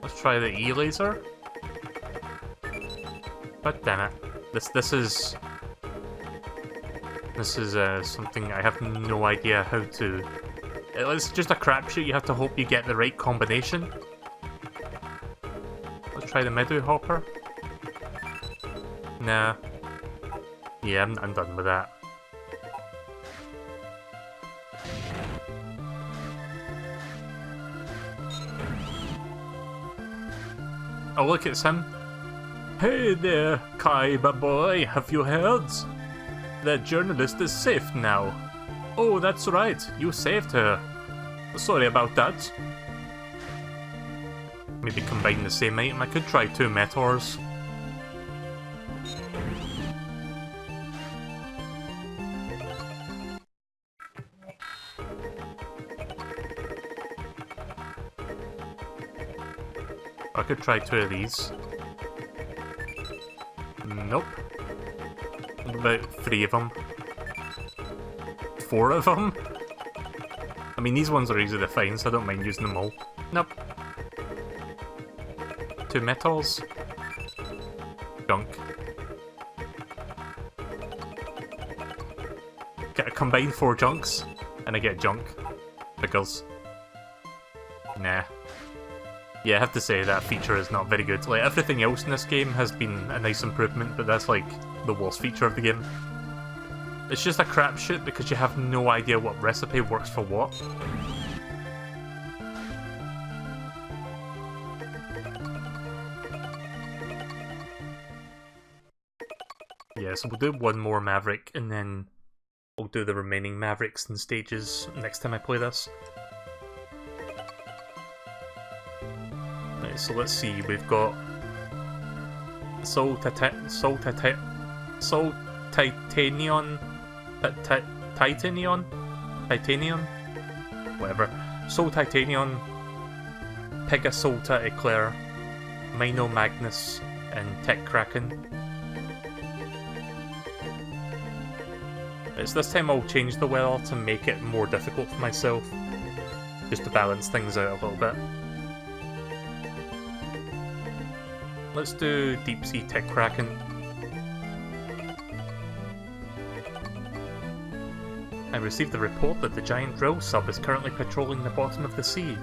let's try the E-Laser. God damn it. This is something I have no idea how to... It's just a crapshoot, you have to hope you get the right combination. Let's try the Meadow Hopper. Nah. Yeah, I'm done with that. Oh, look, it's him. Hey there, Kaiba boy, have you heard? That journalist is safe now. Oh, that's right, you saved her. Sorry about that. Maybe combine the same item, I could try 2 Meteors. I could try 2 of these. Nope. About 3 of them. 4 of them? I mean, these ones are easy to find, so I don't mind using them all. Nope. 2 metals. Junk. Get a combined 4 junks, and I get junk. Because... Nah. Yeah, I have to say that feature is not very good. Like, everything else in this game has been a nice improvement, but that's like the worst feature of the game. It's just a crapshoot because you have no idea what recipe works for what. Yeah, so we'll do one more Maverick, and then we'll do the remaining Mavericks and stages next time I play this. Right, so let's see, we've got Titanium, whatever. Soul Titanium, Pegasolta Eclair, Mino Magnus, and Tech Kraken. It's this time I'll change the weather to make it more difficult for myself, just to balance things out a little bit. Let's do Deep Sea Tech Kraken. I received a report that the giant drill sub is currently patrolling the bottom of the sea.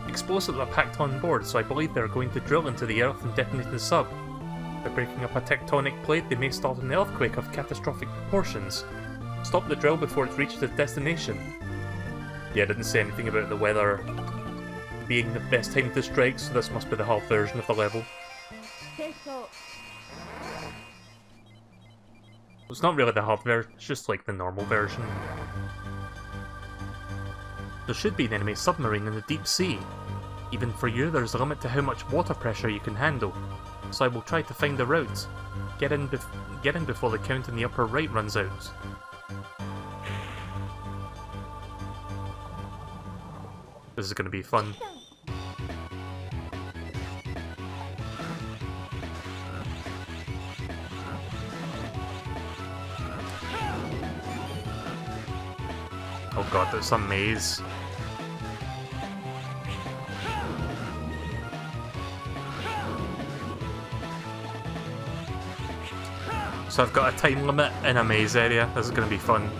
Explosives are packed on board, so I believe they're going to drill into the earth and detonate the sub. By breaking up a tectonic plate, they may start an earthquake of catastrophic proportions. Stop the drill before it reaches its destination. Yeah, I didn't say anything about the weather being the best time to strike, so this must be the hard version of the level. It's not really the hard version, it's just like the normal version. There should be an enemy submarine in the deep sea. Even for you, there's a limit to how much water pressure you can handle, so I will try to find a route. Get in before the count in the upper right runs out. This is going to be fun. Oh god, there's some maze. So I've got a time limit in a maze area. This is going to be fun.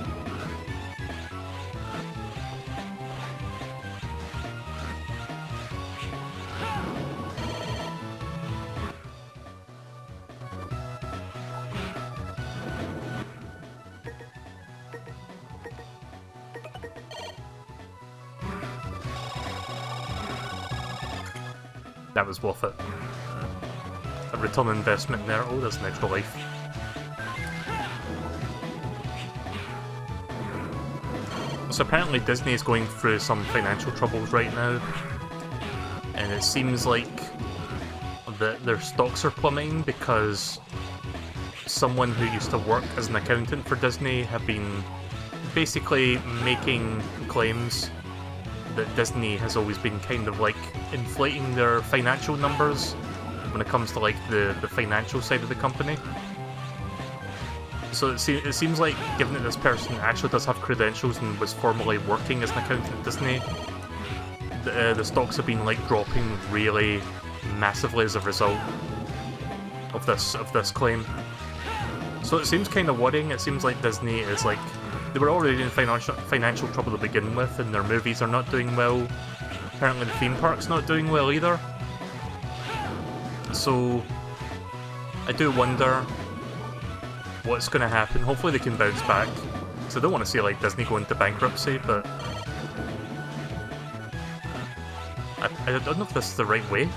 That was worth it. A return on investment there. Oh, there's an extra life. So apparently Disney is going through some financial troubles right now, and it seems like that their stocks are plummeting because someone who used to work as an accountant for Disney have been basically making claims that Disney has always been kind of like inflating their financial numbers when it comes to like the financial side of the company. So it seems like, given that this person actually does have credentials and was formerly working as an accountant at Disney, the stocks have been like dropping really massively as a result of this claim. So it seems kind of worrying. It seems like Disney is like, they were already in financial trouble to begin with, and their movies are not doing well. Apparently the theme park's not doing well either. So I do wonder what's going to happen. Hopefully they can bounce back. So I don't want to see like Disney go into bankruptcy, but I don't know if this is the right way.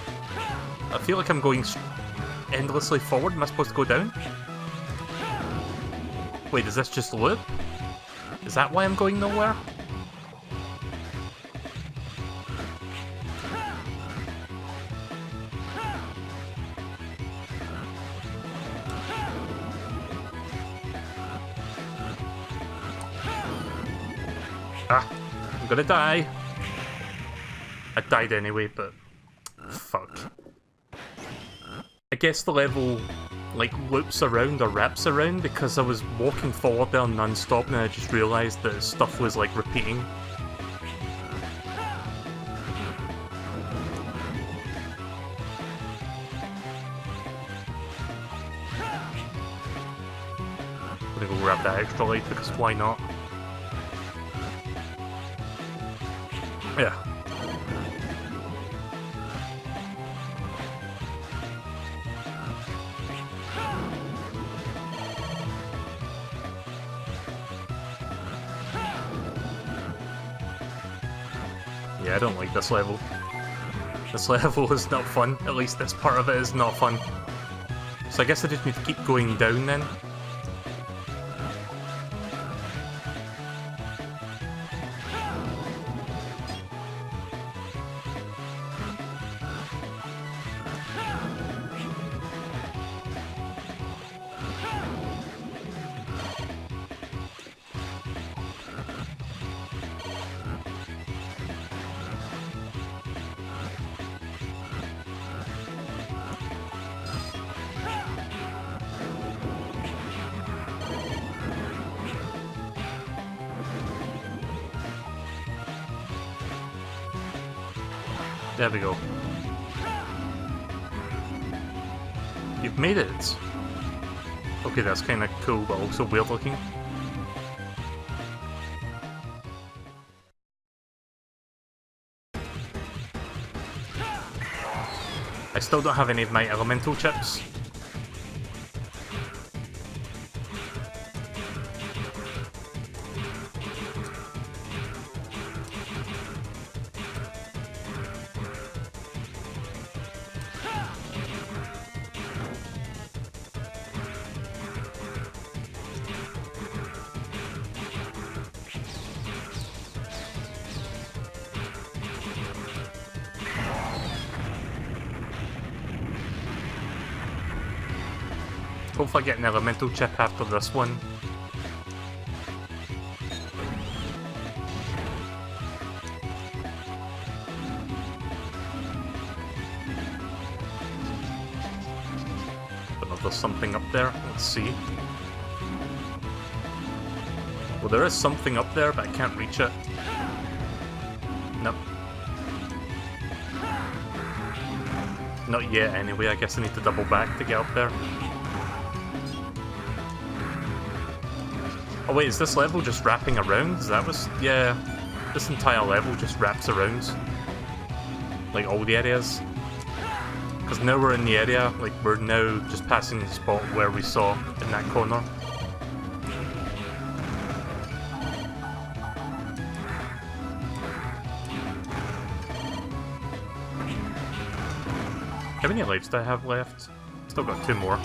I feel like I'm going endlessly forward. Am I supposed to go down? Wait, does this just loop? Is that why I'm going nowhere? Ah, I'm gonna die. I died anyway, but fuck. I guess the level like loops around or wraps around because I was walking forward there non-stop and I just realised that stuff was like repeating. I'm gonna go grab that extra light because why not? Yeah. Yeah, I don't like this level. This level is not fun. At least this part of it is not fun. So I guess I just need to keep going down then. There we go. You've made it! Okay, that's kinda cool, but also weird looking. I still don't have any of my elemental chips. Hopefully I get an elemental chip after this one. Don't know if there's something up there. Let's see. Well, there is something up there, but I can't reach it. Nope. Not yet, anyway. I guess I need to double back to get up there. Oh wait, is this level just wrapping around? That was... yeah, this entire level just wraps around. Like, all the areas. Because now we're in the area, like, we're now just passing the spot where we saw in that corner. How many lives do I have left? Still got 2 more.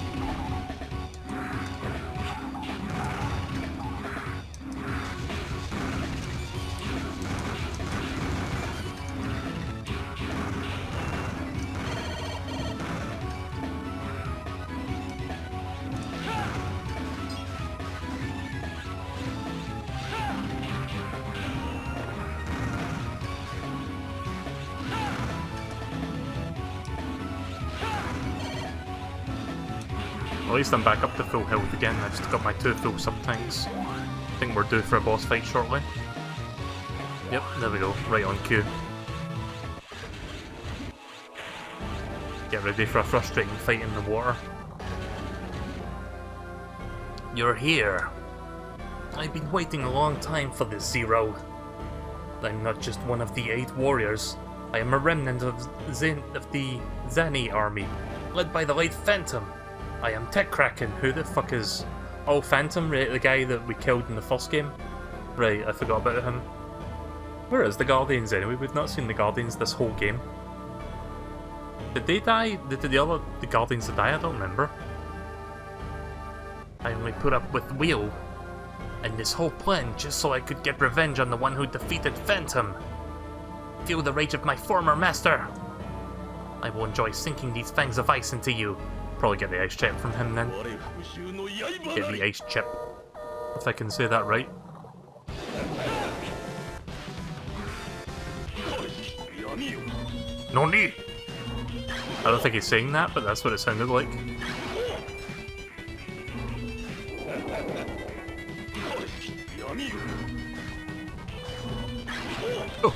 At least I'm back up to full health again. I just got my 2 full sub-tanks. I think we're due for a boss fight shortly. Yep, there we go. Right on cue. Get ready for a frustrating fight in the water. You're here. I've been waiting a long time for this, Zero. I'm not just one of the 8 warriors. I am a remnant of the Zani army, led by the late Phantom. I am Tech Kraken. Who the fuck is... oh, Phantom, right? The guy that we killed in the first game? Right, I forgot about him. Where is the Guardians anyway? We've not seen the Guardians this whole game. Did they die? Did the Guardians die? I don't remember. I only put up with Wheel and this whole plan just so I could get revenge on the one who defeated Phantom. Feel the rage of my former master. I will enjoy sinking these fangs of ice into you. Probably get the ice chip from him then. Get the ice chip. If I can say that right. Noni! I don't think he's saying that, but that's what it sounded like. Oh!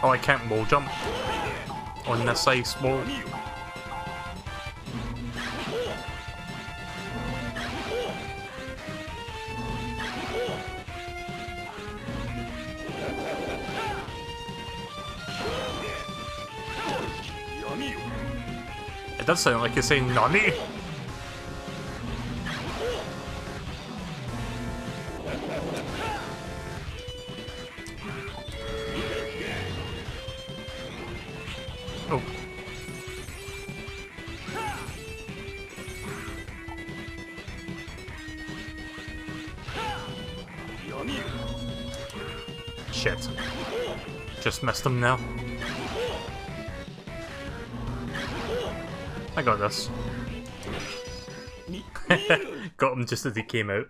Oh, I can't wall jump on this ice wall. It does sound like you're saying Nani. Oh. Shit. Just missed him now. I got this. Got him just as he came out.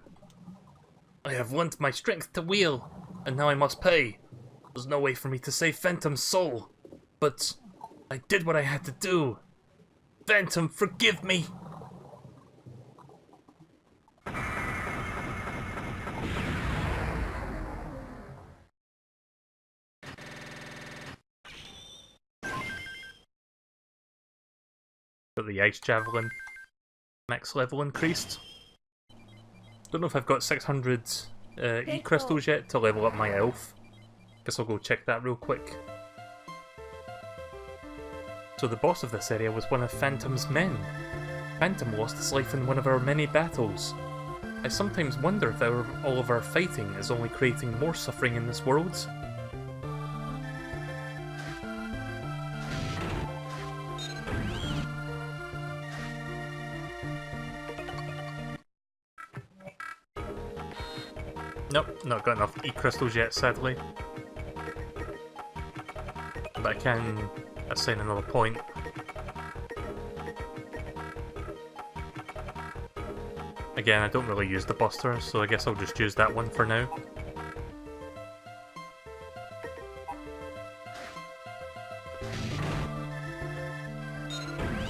I have lent my strength to Wheel, and now I must pay. There's no way for me to save Phantom's soul. but I did what I had to do. Phantom, forgive me! Got the ice javelin max level increased. Don't know if I've got 600 E-crystals yet to level up my elf. Guess I'll go check that real quick. So the boss of this area was one of Phantom's men. Phantom lost his life in one of our many battles. I sometimes wonder if all of our fighting is only creating more suffering in this world. Nope, not got enough E-crystals yet, sadly. But I can assign another point. Again, I don't really use the buster, so I guess I'll just use that one for now.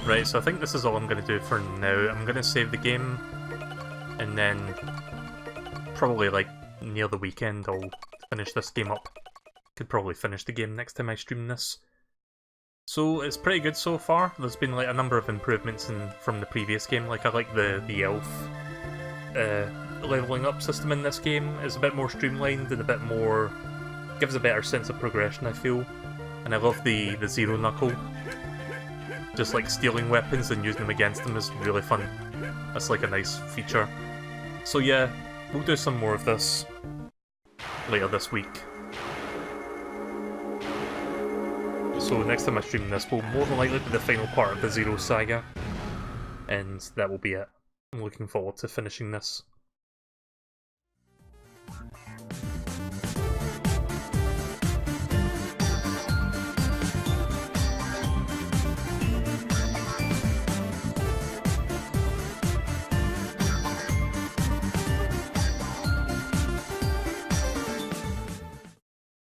Right, so I think this is all I'm going to do for now. I'm going to save the game, and then probably like near the weekend I'll finish this game up. Could probably finish the game next time I stream this. So it's pretty good so far. There's been like a number of improvements from the previous game. Like I like the elf leveling up system in this game. It's a bit more streamlined and a bit more, gives a better sense of progression, I feel. And I love the zero knuckle. Just like stealing weapons and using them against them is really fun. That's like a nice feature. So yeah, we'll do some more of this later this week. So next time I stream this will more than likely be the final part of the Zero Saga. And that will be it. I'm looking forward to finishing this.